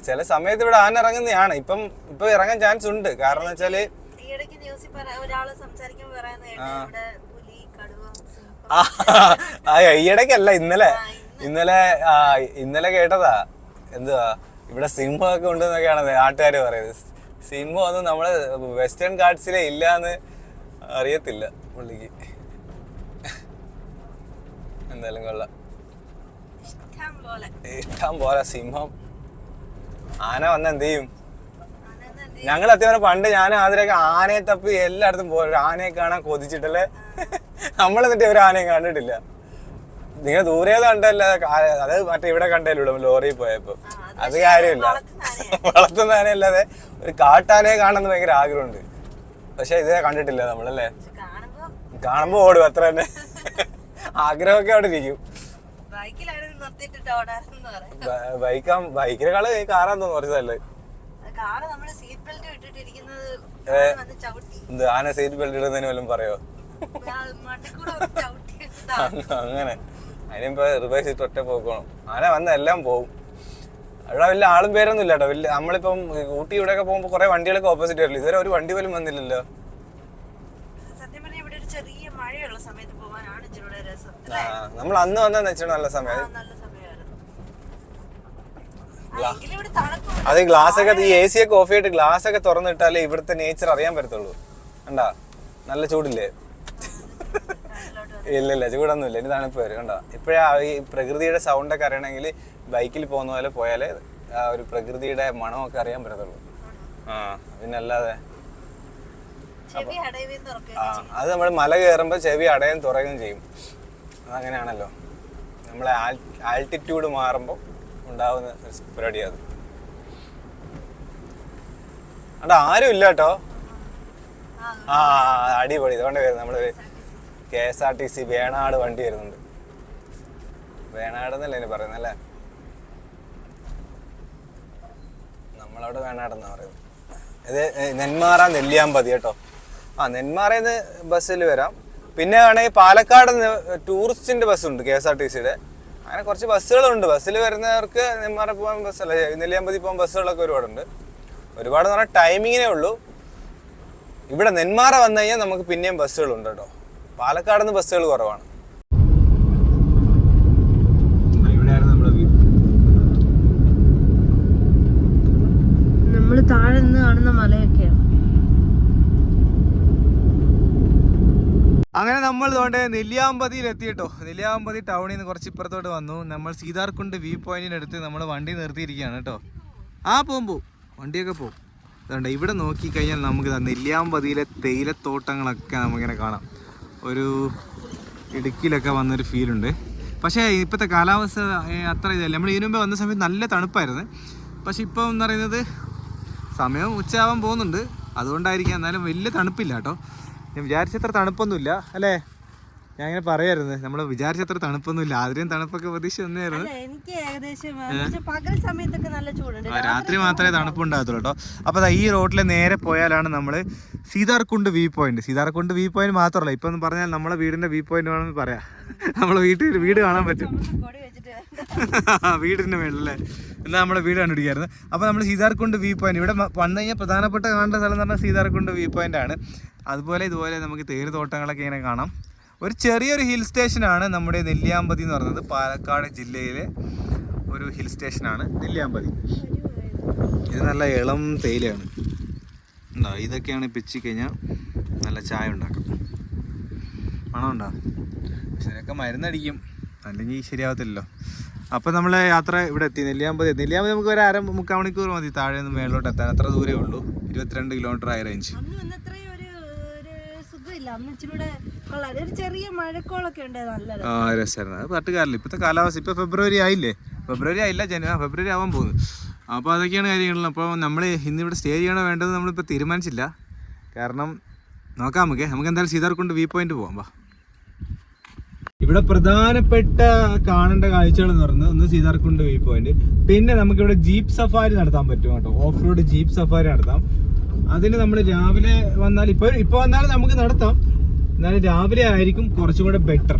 ചില സമയത്ത് ഇവിടെ ആന ഇറങ്ങുന്നതാണ്. ഇപ്പൊ ഇറങ്ങാൻ ചാൻസ് ഉണ്ട്. കാരണം എന്ന് വെച്ചാല് ഈയിടയ്ക്കല്ല, ഇന്നലെ കേട്ടതാ. എന്തുവാ ഇവിടെ സിംഹമൊക്കെ ഉണ്ടെന്നൊക്കെയാണ് നാട്ടുകാർ പറയുന്നത്. സിംഹം ഒന്നും നമ്മള് വെസ്റ്റേൺ ഗാർഡ്സിലെ ഇല്ലാന്ന് അറിയത്തില്ല പുള്ളിക്ക്. എന്തായാലും കൊള്ളാം, ഇഷ്ടം പോലെ സിംഹം. ആന വന്ന എന്ത് ചെയ്യും? ഞങ്ങൾ അത്യാവശ്യം പണ്ട് ഞാൻ അതിലൊക്കെ ആനയെ തപ്പി എല്ലായിടത്തും പോയി ആനയെ കാണാൻ കൊതിച്ചിട്ടല്ലേ. നമ്മളെന്നിട്ട് ഒരു ആനയും കണ്ടിട്ടില്ല. നിങ്ങൾ ദൂരെ കണ്ടല്ല, അത് മറ്റേ ഇവിടെ കണ്ടല്ലോ ലോറിയിൽ പോയപ്പോ. അത് കാര്യമില്ല, വളർത്തുന്ന ആനയല്ലാതെ ഒരു കാട്ടാനയെ കാണുന്ന ഭയങ്കര ആഗ്രഹമുണ്ട്. പക്ഷെ ഇതേ കണ്ടിട്ടില്ല നമ്മളല്ലേ. കാണുമ്പോ ഓടും, അത്ര തന്നെ. ആഗ്രഹമൊക്കെ അവിടെ ഇരിക്കും. ബൈക്കിനെക്കാള് കാറാന്ന് തോന്നുന്നു കുറച്ച് നല്ലത്. എന്ത് ആന സീറ്റ് ബെൽറ്റ് ഇടുന്നതിന് വല്ലതും പറയോ? അങ്ങനെ അതിനിപ്പോ റിവേഴ്സ് ഇട്ട് ഒറ്റ പോക്കണം. ആന വന്ന എല്ലാം പോവും. ഇവിടെ വലിയ ആളും പേരൊന്നും ഇല്ല കേട്ടോ. വലിയ നമ്മളിപ്പം ഊട്ടി ഇവിടെയൊക്കെ പോകുമ്പോൾ കുറെ വണ്ടികളൊക്കെ ഓപ്പോസിറ്റ് വരില്ല. ഇതുവരെ ഒരു വണ്ടി പോലും വന്നില്ലല്ലോ. സത്യം പറഞ്ഞാൽ ഇവിടെ ഒരു ചെറിയ മഴയുള്ള സമയത്ത് പോകാനാണ് ഇച്ചിരി രസം. നമ്മൾ അന്ന് വന്നെന്ന് വെച്ചാൽ നല്ല സമയം. നല്ല സമയമായിരുന്നു. ഇവിടെ തണുപ്പ്. അത് ഗ്ലാസ് ഒക്കെ ഈ AC ഒക്കെ ഓഫ് ചെയ്തിട്ട് ഗ്ലാസ് ഒക്കെ തുറന്നിട്ടാലേ ഇവിടുത്തെ നേച്ചർ അറിയാൻ പറ്റത്തുള്ളൂ. കണ്ടാ നല്ല ചൂടില്ലേ? ഇല്ല ചൂടൊന്നുമില്ല. ഇനി തണുപ്പ് വരും. കണ്ടോ ഇപ്പോഴാ ഈ പ്രകൃതിയുടെ സൗണ്ട് ഒക്കെ അറിയണമെങ്കിൽ ബൈക്കിൽ പോകുന്ന പോലെ പോയാലേ ആ ഒരു പ്രകൃതിയുടെ മണമൊക്കെ അറിയാൻ പറ്റത്തുള്ളൂ. പിന്നെ അല്ലാതെ അത് നമ്മൾ മല കയറുമ്പോൾ ചെവി അടയും തുറയുകയും ചെയ്യും. അതങ്ങനെയാണല്ലോ, നമ്മളെ ആൾട്ടിറ്റ്യൂഡ് മാറുമ്പോൾ ഉണ്ടാവുന്ന ഒരു പരിപാടിയാണ് അത്. അവിടെ ആരും ഇല്ല കേട്ടോ. അടിപൊളി. ഇതുകൊണ്ട് വരുന്നത് നമ്മള് KSRTC വേണാട് വണ്ടി വരുന്നുണ്ട്. വേണാട് എന്നല്ലേ ഇനി പറയുന്നല്ലേ? നമ്മളവിടെ വേണാടെന്നാ പറയുന്നത്. ഇത് നെന്മാറ നെല്ലിയാമ്പതി കേട്ടോ. നെന്മാറയിൽ ബസ്സിൽ വരാം. പിന്നെ വേണമെങ്കിൽ പാലക്കാട് ടൂറിസ്റ്റിന്റെ ബസ്സുണ്ട് KSRTCയുടെ. അങ്ങനെ കുറച്ച് ബസ്സുകളുണ്ട്. ബസ്സിൽ വരുന്നവർക്ക് നെന്മാറ പോകാൻ ബസ്സല്ല, നെല്ലിയാമ്പതി പോകാൻ ബസ്സുകളൊക്കെ ഒരുപാടുണ്ട്. ഒരുപാട് പറഞ്ഞാൽ ടൈമിങ്ങിനേ ഉള്ളൂ. ഇവിടെ നെന്മാറ വന്നു കഴിഞ്ഞാൽ നമുക്ക് പിന്നെയും ബസ്സുകളുണ്ട് കേട്ടോ. പാലക്കാട് നിന്ന് ബസ്സുകൾ കുറവാണ്. നമ്മള് താഴെ നിന്ന് കാണുന്ന മലയൊക്കെയാണ്. അങ്ങനെ നമ്മൾ ഇതുകൊണ്ട് നെല്ലിയാമ്പതിയിൽ എത്തിയിട്ടോ. നെല്ലിയാമ്പതി ടൗണിൽ നിന്ന് കുറച്ച് ഇപ്പുറത്തോട്ട് വന്നു. നമ്മൾ സീതാർകുണ്ട് വ്യൂ പോയിന്റിനടുത്ത് നമ്മൾ വണ്ടി നിർത്തിയിരിക്കുകയാണ് കേട്ടോ. പോകുമ്പോൾ വണ്ടിയൊക്കെ പോകും. അതുകൊണ്ട് ഇവിടെ നോക്കിക്കഴിഞ്ഞാൽ നമുക്ക് നെല്ലിയാമ്പതിയിലെ തേയിലത്തോട്ടങ്ങളൊക്കെ നമുക്കിങ്ങനെ കാണാം. ഒരു ഇടുക്കിയിലൊക്കെ വന്നൊരു ഫീലുണ്ട്. പക്ഷേ ഇപ്പോഴത്തെ കാലാവസ്ഥ അത്ര ഇതല്ല. നമ്മൾ ഇതിനു മുമ്പ് വന്ന സമയത്ത് നല്ല തണുപ്പായിരുന്നു. പക്ഷെ ഇപ്പം എന്ന് പറയുന്നത് സമയം ഉച്ചയാവാൻ പോകുന്നുണ്ട്, അതുകൊണ്ടായിരിക്കാം. എന്നാലും വലിയ തണുപ്പില്ല കേട്ടോ. ഞാൻ വിചാരിച്ചത്ര തണുപ്പൊന്നുമില്ല അല്ലേ? ഞാൻ ഇങ്ങനെ പറയായിരുന്നു, നമ്മൾ വിചാരിച്ചത്ര തണുപ്പൊന്നുമില്ല. ആദ്യം തണുപ്പൊക്കെ പ്രതീക്ഷ തന്നെയായിരുന്നു. എനിക്ക് ഏകദേശം പകൽ സമയത്തൊക്കെ നല്ല ചൂടുണ്ട്. രാത്രി മാത്രമേ തണുപ്പുണ്ടാകത്തുള്ളൂ കേട്ടോ. അപ്പോൾ ഈ റോഡിൽ നേരെ പോയാലാണ് നമ്മൾ Seetharkund view point. Seetharkund view point മാത്രമല്ല, ഇപ്പം എന്ന് പറഞ്ഞാൽ നമ്മളെ വീടിൻ്റെ വ്യൂ പോയിന്റ് വേണമെന്ന് പറയാം. നമ്മളെ വീട് കാണാൻ പറ്റും. വീടിൻ്റെ മേളിലല്ലേ? എന്നാൽ നമ്മളെ വീട് കണ്ടുപിടിക്കായിരുന്നു. അപ്പോൾ നമ്മൾ സീതാർകുണ്ട് വ്യൂ പോയിന്റ് ഇവിടെ വന്നു കഴിഞ്ഞാൽ പ്രധാനപ്പെട്ട കാണേണ്ട സ്ഥലം എന്ന് പറഞ്ഞാൽ സീതാർകുണ്ട് വ്യൂ പോയിന്റ് ആണ്. അതുപോലെ ഇതുപോലെ നമുക്ക് തേയിലത്തോട്ടങ്ങളൊക്കെ ഇങ്ങനെ കാണാം. ഒരു ചെറിയൊരു ഹിൽ സ്റ്റേഷനാണ് നമ്മുടെ നെല്ലിയാമ്പതി എന്ന് പറയുന്നത്. പാലക്കാട് ജില്ലയിലെ ഒരു ഹിൽ സ്റ്റേഷനാണ് നെല്ലിയാമ്പതി. ഇത് നല്ല ഇളം തേയിലയാണ്. ഇതൊക്കെയാണ് പിച്ചി കഴിഞ്ഞാൽ നല്ല ചായ ഉണ്ടാക്കും. മണമുണ്ടോ? പക്ഷെ ഇതിനൊക്കെ മരുന്നടിക്കും, അല്ലെങ്കിൽ ശരിയാവത്തില്ലല്ലോ. അപ്പോൾ നമ്മൾ യാത്ര ഇവിടെ എത്തി. നെല്ലിയാമ്പതി നമുക്ക് ഒരു മുക്കാൽ മണിക്കൂർ മതി താഴെ നിന്ന് മേളിലോട്ട് എത്താൻ. അത്ര ദൂരമേ ഉള്ളൂ. 22 കിലോമീറ്റർ ആയി റേഞ്ച്. രസമായിരുന്നു. അത് പട്ടുകാരില്ല. ഇപ്പോഴത്തെ കാലാവസ്ഥ ഇപ്പോൾ ഫെബ്രുവരി ആയില്ലേ? ഫെബ്രുവരി ആയില്ല, ഫെബ്രുവരി ആവാൻ പോകുന്നു. അപ്പോൾ അതൊക്കെയാണ് കാര്യങ്ങൾ. അപ്പോൾ നമ്മൾ ഇന്നിവിടെ സ്റ്റേ ചെയ്യണോ വേണ്ടത് നമ്മളിപ്പോൾ തീരുമാനിച്ചില്ല. കാരണം നോക്കാം, നമുക്ക് എന്തായാലും സീതാർകുണ്ട് വ്യൂ പോയിന്റ് പോകാം. വാ. ഇവിടെ പ്രധാനപ്പെട്ട കാണേണ്ട കാഴ്ചകൾ എന്ന് പറയുന്നത് ഒന്ന് സീതാർകുണ്ട് വ്യൂ പോയിന്റ്, പിന്നെ നമുക്കിവിടെ ജീപ്പ് സഫാരി നടത്താൻ പറ്റും കേട്ടോ. ഓഫ് റോഡ് ജീപ്പ് സഫാരി നടത്താം. അതിന് നമ്മൾ രാവിലെ വന്നാൽ ഇപ്പോൾ വന്നാലും നമുക്ക് നടത്താം. എന്നാലും രാവിലെ ആയിരിക്കും കുറച്ചും കൂടെ ബെറ്റർ.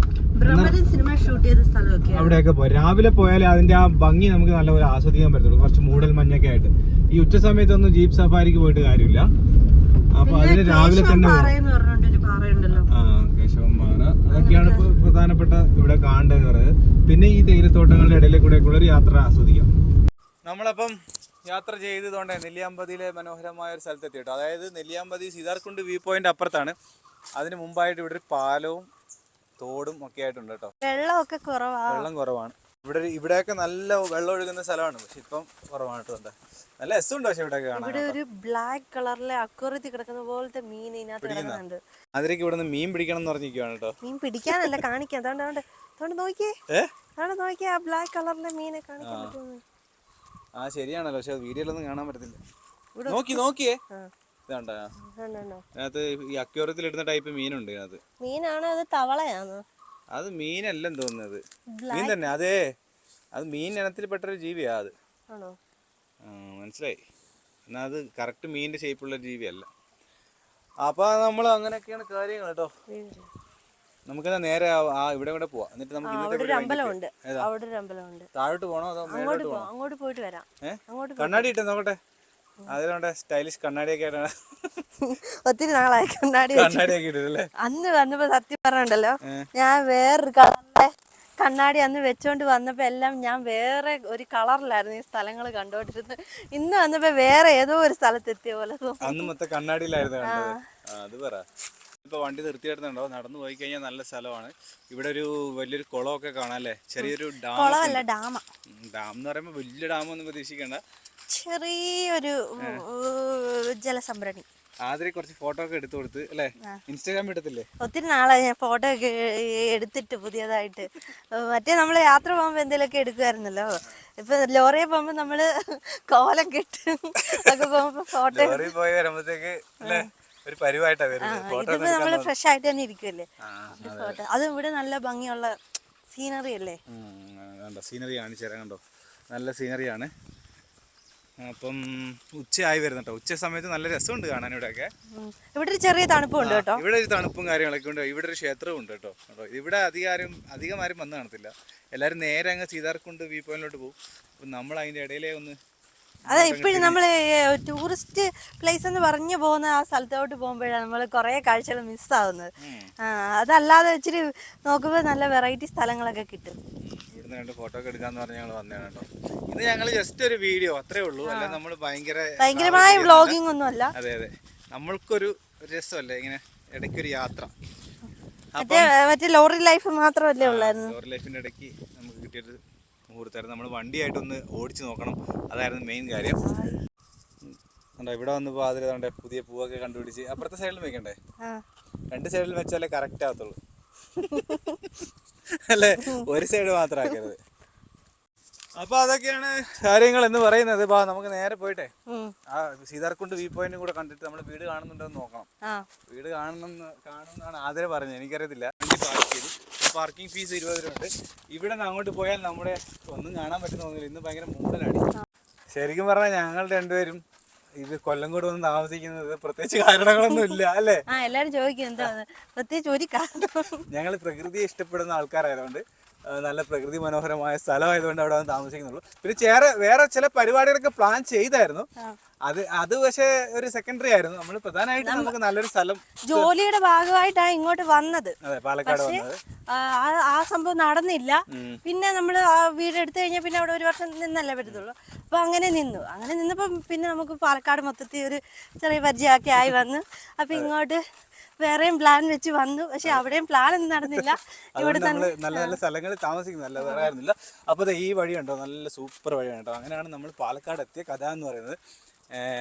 അവിടെയൊക്കെ പോയി രാവിലെ പോയാൽ അതിന്റെ ആ ഭംഗി നമുക്ക് നല്ലപോലെ ആസ്വദിക്കാൻ പറ്റുള്ളൂ. കുറച്ച് മൂടൽ മഞ്ഞൊക്കെ ആയിട്ട്. ഈ ഉച്ച സമയത്തൊന്നും ജീപ്പ് സഫാരിക്ക് പോയിട്ട് കാര്യമില്ല. അപ്പൊ അതിന് രാവിലെ തന്നെ കേശവന്മാര അതൊക്കെയാണ് ഇപ്പൊ പ്രധാനപ്പെട്ട ഇവിടെ കാണേണ്ടതെന്ന് പറയുന്നത്. പിന്നെ ഈ തേയിലത്തോട്ടങ്ങളുടെ ഇടയിലെ കൂടെ ഒരു യാത്ര ആസ്വദിക്കാം. നമ്മളപ്പം യാത്ര ചെയ്തതുകൊണ്ട് നെല്ലിയാമ്പതിയിലെ മനോഹരമായ ഒരു സ്ഥലത്തെത്തി കേട്ടോ. അതായത് നെല്ലിയാമ്പതി സീതാർകുണ്ട് വ്യൂ പോയിന്റ് അപ്പുറത്താണ്. അതിന് മുമ്പായിട്ട് ഇവിടെ ഒരു പാലവും തോടും ഒക്കെ ആയിട്ടുണ്ട് കേട്ടോ. വെള്ളം കുറവാണ് ഇവിടെയൊക്കെ നല്ല വെള്ളം ഒഴുകുന്ന സ്ഥലമാണ്. പക്ഷെ ഇപ്പം കുറവാണ് കേട്ടോ. നല്ല രസമുണ്ട്. പക്ഷെ ഇവിടെ കാണാൻ ഒരു ബ്ലാക്ക് കളറിലെ അക്വറിയത്തിൽ കിടക്കുന്ന പോലത്തെ മീൻ ഇതിനകത്ത്. അതിലേക്ക് ഇവിടെ നിന്ന് മീൻ പിടിക്കണം എന്ന് പറഞ്ഞിരിക്കുകയാണ് കേട്ടോ. മീൻ പിടിക്കാനല്ല, കാണിക്കാം. അതുകൊണ്ട് നോക്കിയേ, ആ ബ്ലാക്ക് കളറിലെ മീനെ കാണിക്കാൻ പറ്റുന്നു. ശരിയാണല്ലോ. പക്ഷെ വീഡിയോയിലൊന്നും കാണാൻ പറ്റത്തില്ല. നോക്കിയേ ഇതാണ്ടോ അതിനകത്ത് ഈ അക്വേറിയത്തിൽ ഇടുന്ന ടൈപ്പ് മീനുണ്ട് ഇതിനകത്ത്. മീനാണോ അത് തവളയാണോ? അത് മീനല്ലെന്ന് തോന്നുന്നത്. മീൻ തന്നെ. അതെ, അത് മീൻ ഇനത്തിൽപ്പെട്ടൊരു ജീവിയാ അത്. മനസ്സിലായി. എന്നാൽ അത് കറക്റ്റ് മീനിന്റെ ഷേപ്പുള്ള ജീവിയല്ല. അപ്പൊ നമ്മൾ അങ്ങനെയൊക്കെയാണ് കാര്യങ്ങൾ കേട്ടോ. നമുക്കെന്നാ നേരെ ഇവിടെ കൂടെ പോവാം. എന്നിട്ട് നമുക്ക് അവിടെ ഒരു അമ്പലമുണ്ട്, അവിടെ ഒരു അമ്പലമുണ്ട്. താഴോട്ട് പോകണോ അതോ മേലോട്ട് പോകണോ? അങ്ങോട്ട് പോയിട്ട് വരാം. അങ്ങോട്ട് കണ്ണാടി ഇട്ട് നോക്കട്ടെ. അതിലുണ്ട് സ്റ്റൈലിഷ് കണ്ണാടിയൊക്കെ ആയിട്ടാണ്. ഒത്തിരി നാളായി കണ്ണാടി കണ്ണാടിയൊക്കെ ഇട്ടല്ലേ? അന്ന് വന്നപ്പോ സത്യം പറഞ്ഞുണ്ടല്ലോ, ഞാൻ വേറൊരു കളറിലെ കണ്ണാടി അന്ന് വെച്ചോണ്ട് വന്നപ്പോ എല്ലാം ഞാൻ വേറെ ഒരു കളറിലായിരുന്നു ഈ സ്ഥലങ്ങൾ കണ്ടോണ്ടിരുന്നത്. ഇന്ന് വന്നപ്പോ വേറെ ഏതോ ഒരു സ്ഥലത്തെത്തിയ പോലെ തോന്നുന്നു. അന്ന് മൊത്തം കണ്ണാടിയിലായിരുന്നു കണ്ടത്. അത് പറ. ഇപ്പൊ വണ്ടി നിർത്തിയിടുന്നുണ്ടോ? നടന്നു പോയി കഴിഞ്ഞാൽ നല്ല സ്ഥലമാണ്. ഇവിടെ ഒരു വലിയൊരു കുളമൊക്കെ കാണാം അല്ലേ? ചെറിയൊരു ഡാം. കുളമല്ല, ഡാം. ഡാം എന്ന് പറയുമ്പോൾ വലിയ ഡാമൊന്നും പ്രതീക്ഷിക്കണ്ട, ചെറിയൊരു ജലസംഭരണി. ആദ്യം കുറച്ച് ഫോട്ടോ ഒക്കെ എടുത്തു കൊടുത്ത് അല്ലേ? ഇൻസ്റ്റാഗ്രാം എടുത്തില്ലേ? ഒത്തിരി നാളായി ഞാൻ ഫോട്ടോ ഒക്കെ എടുത്തിട്ട് പുതിയതായിട്ട്. മറ്റേ നമ്മള് യാത്ര പോകുമ്പോ എന്തെങ്കിലുമൊക്കെ എടുക്കുമായിരുന്നല്ലോ. ഇപ്പൊ ലോറിയെ പോകുമ്പോ നമ്മള് കോലം കെട്ട് ഒക്കെ പോകുമ്പോ ഫോട്ടോ പോയി വരുമ്പോഴത്തേക്ക് ഒരു പരിവായിട്ടാ വരുന്നത്. ഇതിപ്പോ നമ്മള് ഫ്രഷ് ആയിട്ട് തന്നെ ഇരിക്കുമല്ലേ ഫോട്ടോ. അതും ഇവിടെ നല്ല ഭംഗിയുള്ള സീനറി അല്ലേ? സീനറി കാണിച്ചു തരാം. കണ്ടോ, നല്ല സീനറിയാണ്. അപ്പം ഉച്ചയായി വരുന്നുണ്ടോ? ഉച്ച സമയത്ത് നല്ല രസമുണ്ട് കാണാൻ. ഇവിടെയൊക്കെ ഇവിടെ ഒരു ചെറിയ തണുപ്പുണ്ട് കേട്ടോ. ഇവിടെ ഒരു തണുപ്പും കാര്യങ്ങളൊക്കെ ഉണ്ട്. ഇവിടെ ഒരു ക്ഷേത്രവും ഉണ്ട് കേട്ടോ. ഇവിടെ അധികം ആരും വന്ന് കാണത്തില്ല. എല്ലാവരും നേരെ അങ്ങ് സീതാർകുണ്ട് വ്യൂ പോയിന്റിലോട്ട് പോകും. അപ്പം നമ്മൾ അതിൻ്റെ ഇടയിലേ ഒന്ന് അതെ, ഇപ്പോഴും നമ്മള് ടൂറിസ്റ്റ് പ്ലേസ് എന്ന് പറഞ്ഞു പോകുന്ന ആ സ്ഥലത്തോട്ട് പോകുമ്പോഴാണ് നമ്മൾ കുറെ കാഴ്ചകൾ മിസ്സാവുന്നത്. അതല്ലാതെ ഇച്ചിരി നോക്കുമ്പോൾ നല്ല വെറൈറ്റി സ്ഥലങ്ങളൊക്കെ കിട്ടും. ഇവിടുന്ന് രണ്ട് ഫോട്ടോ ഒക്കെ എടുക്കാന്ന് പറഞ്ഞ് ഞങ്ങൾ വന്നതാണ് കേട്ടോ. ഇത് ഞങ്ങൾ ജസ്റ്റ് ഒരു വീഡിയോ അത്രേ ഉള്ളൂ. അല്ല നമ്മൾ ഭയങ്കരമായ വ്ളോഗിംഗ് ഒന്നും അല്ല. അതെ അതെ, നമ്മൾക്കൊരു രസമല്ലേ ഇങ്ങനെ ഇടയ്ക്കൊരു യാത്ര. മറ്റേ ലോറി ലൈഫ് മാത്രമല്ലേ ഉള്ളായിരുന്നു. ലോറി ലൈഫിന്റെ ഇടയ്ക്ക് നമുക്ക് കിട്ടിയൊരു മുഹൂർത്തമായിരുന്നു. നമ്മൾ വണ്ടിയായിട്ടൊന്ന് ഓടിച്ചു നോക്കണം, അതായിരുന്നു മെയിൻ കാര്യം. ഇവിടെ വന്നപ്പോൾ അതിൽ പുതിയ പൂവൊക്കെ കണ്ടുപിടിച്ച് അപ്പുറത്തെ സൈഡിൽ വെക്കണ്ടേ? രണ്ട് സൈഡിൽ വെച്ചാലേ കറക്റ്റ് ആകത്തുള്ളൂ അല്ലേ? ഒരു സൈഡ് മാത്രം ആക്കരുത്. അപ്പൊ അതൊക്കെയാണ് കാര്യങ്ങൾ എന്ന് പറയുന്നത്. നമുക്ക് നേരെ പോയിട്ടെ ആ സീതാർകുണ്ട് വ്യൂ പോയിന്റും കൂടെ കണ്ടിട്ട് നമ്മൾ വീട് കാണുന്നുണ്ടോ എന്ന് നോക്കണം. വീട് കാണുമെന്നാണ് ആദ്യം പറഞ്ഞത്, എനിക്കറിയത്തില്ല. വണ്ടി പാർക്ക് ചെയ്തു. പാർക്കിംഗ് ഫീസ് 20 രൂപ ഉണ്ട്. ഇവിടെ നിന്ന് അങ്ങോട്ട് പോയാൽ നമ്മുടെ ഒന്നും കാണാൻ പറ്റുന്ന തോന്നുന്നില്ല. ഇന്ന് ഭയങ്കര മൂടലാണ്. ശരിക്കും പറഞ്ഞാൽ ഞങ്ങൾ രണ്ടുപേരും ഇത് കൊല്ലംകോട് വന്ന് താമസിക്കുന്നത് പ്രത്യേകിച്ച് കാരണങ്ങളൊന്നും ഇല്ല അല്ലേ? എല്ലാരും ചോദിക്കും എന്താണ് പ്രത്യേകിച്ച് ഒരു കാരണം. ഞങ്ങൾ പ്രകൃതിയെ ഇഷ്ടപ്പെടുന്ന ആൾക്കാരായതുകൊണ്ട്, നല്ല പ്രകൃതി മനോഹരമായ സ്ഥലമായതുകൊണ്ട് അവിടെ വന്ന് താമസിക്കുന്നുള്ളൂ. പിന്നെ വേറെ ചില പരിപാടികളൊക്കെ പ്ലാൻ ചെയ്തായിരുന്നു. അത് പക്ഷേ ഒരു സെക്കൻഡറി ആയിരുന്നു. നമ്മൾ പ്രധാനമായിട്ട് നമുക്ക് നല്ലൊരു സ്ഥലം ജോലിയുടെ ഭാഗമായിട്ടാണ് ഇങ്ങോട്ട് വന്നത്. അതെ, പാലക്കാട് വന്നത്. ആ സംഭവം നടന്നില്ല. പിന്നെ നമ്മള് ആ വീട് എടുത്തു കഴിഞ്ഞാൽ പിന്നെ അവിടെ ഒരു വർഷം നിന്നല്ലേ പറ്റത്തുള്ളൂ. അപ്പൊ അങ്ങനെ നിന്നപ്പം പിന്നെ നമുക്ക് പാലക്കാട് മൊത്തത്തിൽ ഒരു ചെറിയ പരിചയമൊക്കെ ആയി വന്നു. അപ്പൊ ഇങ്ങോട്ട് വേറെയും പ്ലാൻ വെച്ച് വന്നു. പക്ഷെ അവിടെയും പ്ലാൻ ഒന്നും നടന്നില്ല. ഇവിടെ നല്ല നല്ല സ്ഥലങ്ങളിൽ താമസിക്കുന്നത് നല്ലതായിരുന്നില്ല. അപ്പൊ ഈ വഴിയുണ്ടോ, നല്ല സൂപ്പർ വഴിയാണ് കേട്ടോ. അങ്ങനെയാണ് നമ്മൾ പാലക്കാട് എത്തിയ കഥ എന്ന് പറയുന്നത്.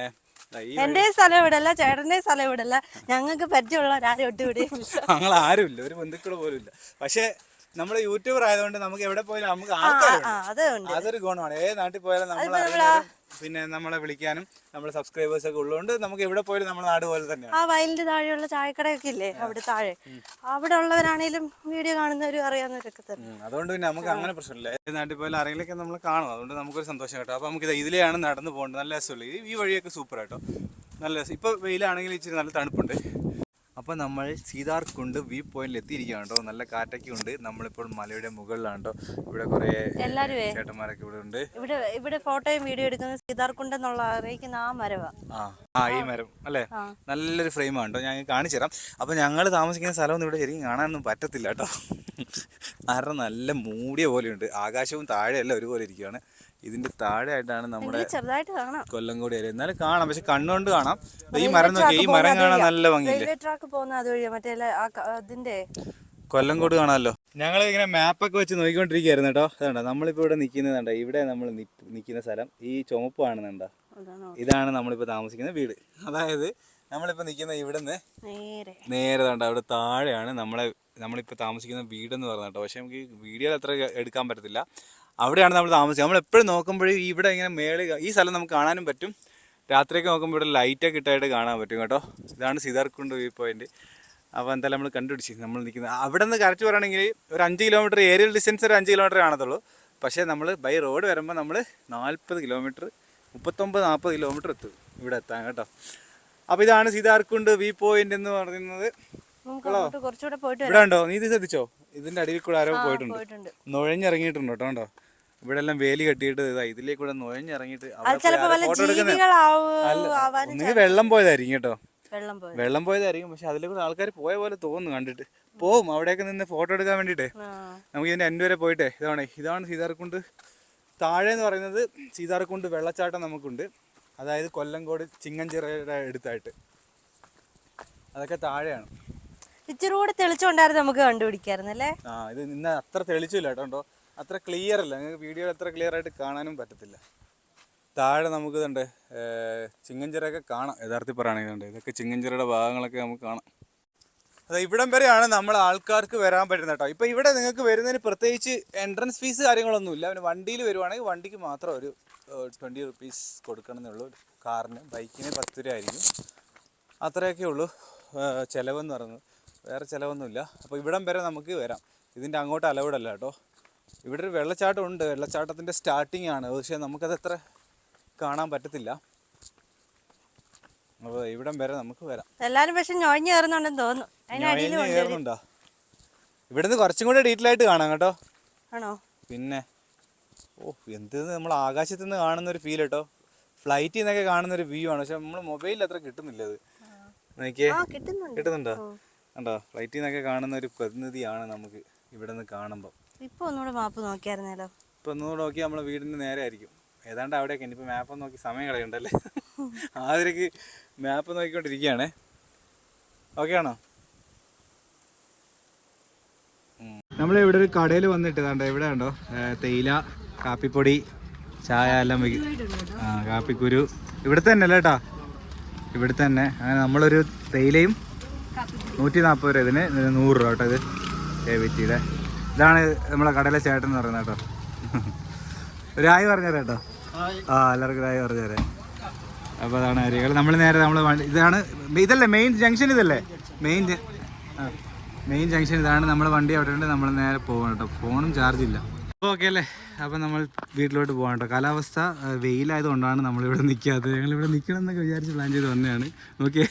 എന്റെ സ്ഥലം ഇവിടല്ല, ചേട്ടന്റെ സ്ഥലം ഇവിടല്ല. ഞങ്ങൾക്ക് പരിചയമുള്ളവരാരും ഒട്ടും ഇവിടെ ഞങ്ങൾ ആരുമില്ല, ഒരു ബന്ധുക്കൾ പോലും ഇല്ല. പക്ഷെ നമ്മൾ യൂട്യൂബർ ആയതുകൊണ്ട് നമുക്ക് എവിടെ പോയാലും നമുക്ക് ആൾക്കാരുണ്ട്. അതൊരു ഗുണമാണ്. ഏത് നാട്ടിൽ പോയാലും പിന്നെ നമ്മളെ വിളിക്കാനും നമ്മുടെ സബ്സ്ക്രൈബേഴ്സ് ഒക്കെ ഉള്ളതുകൊണ്ട് നമുക്ക് എവിടെ പോയാലും നമ്മുടെ നാട് പോലെ തന്നെയാണ്. ആ വയലിന്റെ താഴെയുള്ള ചായക്കടയൊക്കെ ഇല്ലേ അവിടെ താഴെ, അവിടെ ഉള്ളവരാണേലും വീഡിയോ കാണുന്നവരും അറിയാവുന്നവരൊക്കെ തന്നെ. അതുകൊണ്ട് പിന്നെ നമുക്ക് അങ്ങനെ പ്രശ്നമില്ല. ഏത് നാട്ടിൽ പോയാലും ആരെങ്കിലൊക്കെ നമ്മൾ കാണും. അതുകൊണ്ട് നമുക്കൊരു സന്തോഷം കേട്ടോ. അപ്പൊ നമുക്ക് ഇതിലെയാണ് നടന്നു പോകേണ്ടത്. നല്ല രസമുള്ളൂ. ഈ വഴിയൊക്കെ സൂപ്പർ ആട്ടോ, നല്ല രസം. ഇപ്പൊ വെയിലാണെങ്കിൽ ഇച്ചിരി നല്ല തണുപ്പുണ്ട്. അപ്പോൾ നമ്മൾ സീതാർകുണ്ട് വ്യൂ പോയിന്റിൽ എത്തിയിരിക്കുകയാണ് കേട്ടോ. നല്ല കാറ്റൊക്കെ ഉണ്ട്. നമ്മളിപ്പോൾ മലയുടെ മുകളിലാണ് കേട്ടോ. ഇവിടെ കുറേ ചേട്ടന്മാരൊക്കെ ഇവിടെ ഉണ്ട്. ഇവിടെ ഫോട്ടോയും വീഡിയോ എടുക്കുന്നത് സീതാർകുണ്ട് എന്നുള്ള അറിയിക്കുന്ന ആ മരമാണ്. ഈ മരം അല്ലേ? നല്ലൊരു ഫ്രെയിമാണ് കേട്ടോ. ഞാൻ കാണിച്ചു തരാം. അപ്പോൾ ഞങ്ങൾ താമസിക്കുന്ന സ്ഥലമൊന്നും ഇവിടെ ശരിക്കും കാണാനൊന്നും പറ്റത്തില്ല കേട്ടോ. കാരണം നല്ല മൂടിയ പോലെയുണ്ട്. ആകാശവും താഴെയല്ല ഒരുപോലെ ഇരിക്കുകയാണ്. ഇതിന്റെ താഴെ ആയിട്ടാണ് നമ്മുടെ കൊല്ലംകോട് ഏരിയ. എന്നാലും കാണാം, പക്ഷെ കണ്ണുകൊണ്ട് കാണാം. ഈ മരം നോക്കി, ഈ മരം കാണാൻ നല്ല ഭംഗിയില്ലേ? കൊല്ലംകോട് കാണാമല്ലോ. ഞങ്ങൾ ഇങ്ങനെ മാപ്പൊക്കെ വെച്ച് നോക്കിക്കൊണ്ടിരിക്കുകയായിരുന്നു കേട്ടോ. അതുകൊണ്ടോ നമ്മളിപ്പോൾ ഇവിടെ നിൽക്കുന്നതുണ്ടോ? ഇവിടെ നമ്മൾ നിൽക്കുന്ന സ്ഥലം ഈ ചുമപ്പ് കാണുന്നുണ്ടോ? ഇതാണ് നമ്മളിപ്പോൾ താമസിക്കുന്ന വീട്. അതായത് നമ്മളിപ്പോൾ നിൽക്കുന്ന ഇവിടുന്ന് നേരെ കണ്ടോ അവിടെ താഴെയാണ് നമ്മളിപ്പോൾ താമസിക്കുന്ന വീടെന്ന് പറഞ്ഞ കേട്ടോ. പക്ഷെ നമുക്ക് വീഡിയോ അത്ര എടുക്കാൻ പറ്റത്തില്ല. അവിടെയാണ് നമ്മൾ താമസിക്കുക. നമ്മളെപ്പോഴും നോക്കുമ്പോഴും ഇവിടെ ഇങ്ങനെ മേളിൽ ഈ സ്ഥലം നമുക്ക് കാണാനും പറ്റും. രാത്രിയൊക്കെ നോക്കുമ്പോൾ ഇവിടെ ലൈറ്റൊക്കെ ഇട്ടായിട്ട് കാണാൻ പറ്റും കേട്ടോ. ഇതാണ് സീതാർകുണ്ട് വ്യൂ പോയിന്റ്. അപ്പോൾ എന്തായാലും നമ്മൾ കണ്ടുപിടിച്ച് നമ്മൾ നിൽക്കുന്നത് അവിടെ നിന്ന് കറക്റ്റ് പറയുകയാണെങ്കിൽ ഒരു 5 കിലോമീറ്റർ ഏരിയൽ ഡിസ്റ്റൻസ്, ഒരു 5 കിലോമീറ്റർ കാണത്തുള്ളൂ. പക്ഷേ നമ്മൾ ബൈ റോഡ് വരുമ്പോൾ നമ്മൾ 40 കിലോമീറ്റർ, 39-40 കിലോമീറ്റർ എത്തും ഇവിടെ എത്താൻ കേട്ടോ. അപ്പോൾ ഇതാണ് സീതാർകുണ്ട് വ്യൂ പോയിന്റ് എന്ന് പറയുന്നത്. നമുക്ക് അങ്ങോട്ട് കുറച്ചുകൂടെ പോയിട്ട് ഇവിടെ ഉണ്ടോ? നീ ഇത് ശ്രദ്ധിച്ചോ? ഇതിന്റെ അടിയിൽ കൂടെ ആരോ പോയിട്ടുണ്ട്, പോയിട്ടുണ്ട്. നുഴഞ്ഞിറങ്ങിയിട്ടുണ്ട് കേട്ടോ. കണ്ടോ ഇവിടെ എല്ലാം വേലി കെട്ടിയിട്ട് ഇതാ ഇതിലേക്ക് കൂടെ നുഴഞ്ഞിറങ്ങിയിട്ട് അത് ചിലപ്പോ വല്ല ജീവികളാവാനും ഒന്നുകിൽ വെള്ളം പോയതായിരിക്കും കേട്ടോ, വെള്ളം പോയി. വെള്ളം പോയതായിരിക്കും. പക്ഷെ അതിലെ കൂടെ ആൾക്കാർ പോയ പോലെ തോന്നുന്നു കണ്ടിട്ട്. പോവും അവിടെയൊക്കെ നിന്ന് ഫോട്ടോ എടുക്കാൻ വേണ്ടിട്ടേ. നമുക്ക് ഇതിന്റെ എൻ്റെ വരെ പോയിട്ടേ. ഇതാണ് സീതാർകുണ്ട് താഴെ എന്ന് പറയുന്നത്. സീതാർകുണ്ട് വെള്ളച്ചാട്ടം നമുക്കുണ്ട്, അതായത് കൊല്ലങ്കോട് ചിങ്ങഞ്ചിറയുടെ അടുത്തായിട്ട്. അതൊക്കെ താഴെയാണ്. ഇച്ചിരി കൂടെ തെളിച്ചുകൊണ്ടായിരുന്നു നമുക്ക് കണ്ടുപിടിക്കായിരുന്നു അല്ലേ? ഇത് ഇന്ന് അത്ര തെളിച്ചില്ല കേട്ടോ, അത്ര ക്ലിയർ അല്ല. നിങ്ങൾക്ക് വീഡിയോ അത്ര ക്ലിയർ ആയിട്ട് കാണാനും പറ്റത്തില്ല. താഴെ നമുക്ക് ഇതുണ്ട് ചിങ്ങഞ്ചിറയൊക്കെ കാണാം. യഥാർത്ഥത്തിൽ പറയുകയാണെങ്കിൽ ഇതൊക്കെ ചിങ്ങഞ്ചിറയുടെ ഭാഗങ്ങളൊക്കെ നമുക്ക് കാണാം. അതെ, ഇവിടം വരെയാണ് നമ്മൾ ആൾക്കാർക്ക് വരാൻ പറ്റുന്നത് കേട്ടോ. ഇപ്പം ഇവിടെ നിങ്ങൾക്ക് വരുന്നതിന് പ്രത്യേകിച്ച് എൻട്രൻസ് ഫീസ് കാര്യങ്ങളൊന്നുമില്ല. പിന്നെ വണ്ടിയിൽ വരുവാണെങ്കിൽ വണ്ടിക്ക് മാത്രം ഒരു 20 റുപ്പീസ് കൊടുക്കണം എന്നുള്ളൂ. കാറിന്, ബൈക്കിന് 10 രൂപ ആയിരിക്കും. അത്രയൊക്കെ ഉള്ളൂ ചിലവെന്ന് പറയുന്നത്. വേറെ ചിലവൊന്നുമില്ല. അപ്പോൾ ഇവിടം വരെ നമുക്ക് വരാം. ഇതിൻ്റെ അങ്ങോട്ട് അലൗഡ് അല്ല കേട്ടോ. ഇവിടെ ഒരു വെള്ളച്ചാട്ടം ഉണ്ട്, വെള്ളച്ചാട്ടത്തിൻ്റെ സ്റ്റാർട്ടിങ് ആണ്. പക്ഷേ നമുക്കത് അത്ര കാണാൻ പറ്റത്തില്ല. അപ്പോൾ ഇവിടം വരെ നമുക്ക് വരാം. എല്ലാരും പക്ഷെ ഞൊഴിഞ്ഞ് കയറുന്നുണ്ടെന്ന് തോന്നുന്നു. കയറുന്നുണ്ടോ? ഇവിടുന്ന് കുറച്ചും കൂടെ ഡീറ്റെയിൽ ആയിട്ട് കാണാം കേട്ടോ. ആണോ? പിന്നെ എന്ത് നമ്മൾ ആകാശത്ത് നിന്ന് കാണുന്ന ഒരു ഫീൽ കേട്ടോ. ഫ്ലൈറ്റിൽ നിന്നൊക്കെ കാണുന്ന ഒരു വ്യൂ ആണ്. പക്ഷെ നമ്മൾ മൊബൈലിൽ അത്ര കിട്ടുന്നില്ല. അത് നോക്കിയേ, കിട്ടുന്നുണ്ടോ? കണ്ടോ, ഫ്ലൈറ്റിൽ നിന്നൊക്കെ കാണുന്ന ഒരു പ്രതിനിധിയാണ് നമുക്ക് ഇവിടെ നിന്ന് കാണുമ്പോൾ. ഇപ്പൊ ഒന്നുകൂടെ മാപ്പ് നോക്കിയായിരുന്നല്ലോ. ഇപ്പൊ ഒന്നുകൂടെ നോക്കി നമ്മളെ വീടിന്റെ നേരെ ആയിരിക്കും. ഏതാണ്ട് അവിടെയൊക്കെ. ഇനിയിപ്പോൾ മാപ്പ് നോക്കി സമയം കളയണ്ടല്ലേ. ആതിരക്ക് മാപ്പ് നോക്കിക്കൊണ്ടിരിക്കുകയാണേ. ഓക്കെ ആണോ? നമ്മളിവിടെ ഒരു കടയിൽ വന്നിട്ട് കണ്ടോ, ഇവിടെ ഉണ്ടോ തേയില, കാപ്പിപ്പൊടി, ചായ എല്ലാം കാപ്പിക്കുരു ഇവിടെ തന്നെ അല്ലേ കേട്ടോ, ഇവിടെ തന്നെ. അങ്ങനെ നമ്മളൊരു തേയിലയും 140 രൂപ, ഇതിന് 100 രൂപ കേട്ടോ. ഇത് ഏവിറ്റിയുടെ ഇതാണ് നമ്മളെ കടയിലെ ചേട്ടൻ എന്ന് പറയുന്നത് കേട്ടോ. ഒരു ആയി പറഞ്ഞുതരാം കേട്ടോ. എല്ലാവർക്കും ആയി പറഞ്ഞുതരാം. അപ്പോൾ അതാണ് അരികൾ. നമ്മൾ നേരെ ഇതാണ്, ഇതല്ലേ മെയിൻ ജംഗ്ഷൻ, ഇതല്ലേ മെയിൻ ജംഗ്ഷൻ ഇതാണ്. നമ്മുടെ വണ്ടി അവിടെ ഉണ്ട്. നമ്മൾ നേരെ പോകണം കേട്ടോ. ഫോണും ചാർജ് ഇല്ല. അപ്പോൾ ഓക്കെ അല്ലേ? അപ്പോൾ നമ്മൾ വീട്ടിലോട്ട് പോകാം കേട്ടോ. കാലാവസ്ഥ വെയിലായതുകൊണ്ടാണ് നമ്മളിവിടെ നിൽക്കാത്തത്. ഞങ്ങളിവിടെ നിൽക്കണം എന്നൊക്കെ വിചാരിച്ച് പ്ലാൻ ചെയ്ത് വന്നതാണ്. നോക്കിയേ,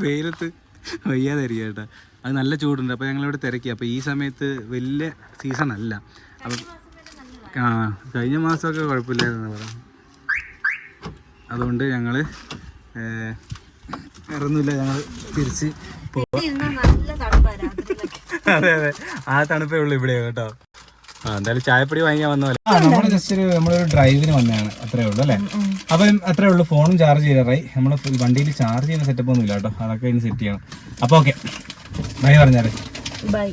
വെയിലത്ത് വയ്യാതായിരിക്കും കേട്ടോ. അത് നല്ല ചൂടുണ്ട്. അപ്പോൾ ഞങ്ങളിവിടെ തിരക്കി. അപ്പോൾ ഈ സമയത്ത് വലിയ സീസൺ അല്ല. അപ്പം കഴിഞ്ഞ മാസമൊക്കെ കുഴപ്പമില്ലായിരുന്നു പറയാം. അതുകൊണ്ട് ഞങ്ങൾ വേറൊന്നുമില്ല, ഞങ്ങൾ തിരിച്ച് പോവാം. അതെ, ആ തണുപ്പേ ഉള്ളൂ ഇവിടെ കേട്ടോ. എന്തായാലും ചായപ്പൊടി വാങ്ങിക്കാൻ വന്ന പോലെ. നമ്മൾ ജസ്റ്റ് നമ്മളൊരു ഡ്രൈവിന് വന്നതാണ്, അത്രേ ഉള്ളൂ അല്ലേ? അപ്പം അത്രേ ഉള്ളൂ. ഫോണും ചാർജ് ചെയ്യാറായി. നമ്മൾ വണ്ടിയിൽ ചാർജ് ചെയ്യുന്ന സെറ്റപ്പ് ഒന്നും ഇല്ല കേട്ടോ. അതൊക്കെ ഇനി സെറ്റ് ചെയ്യണം. അപ്പോൾ ഓക്കെ, ബൈ പറഞ്ഞാലേ. ബൈ.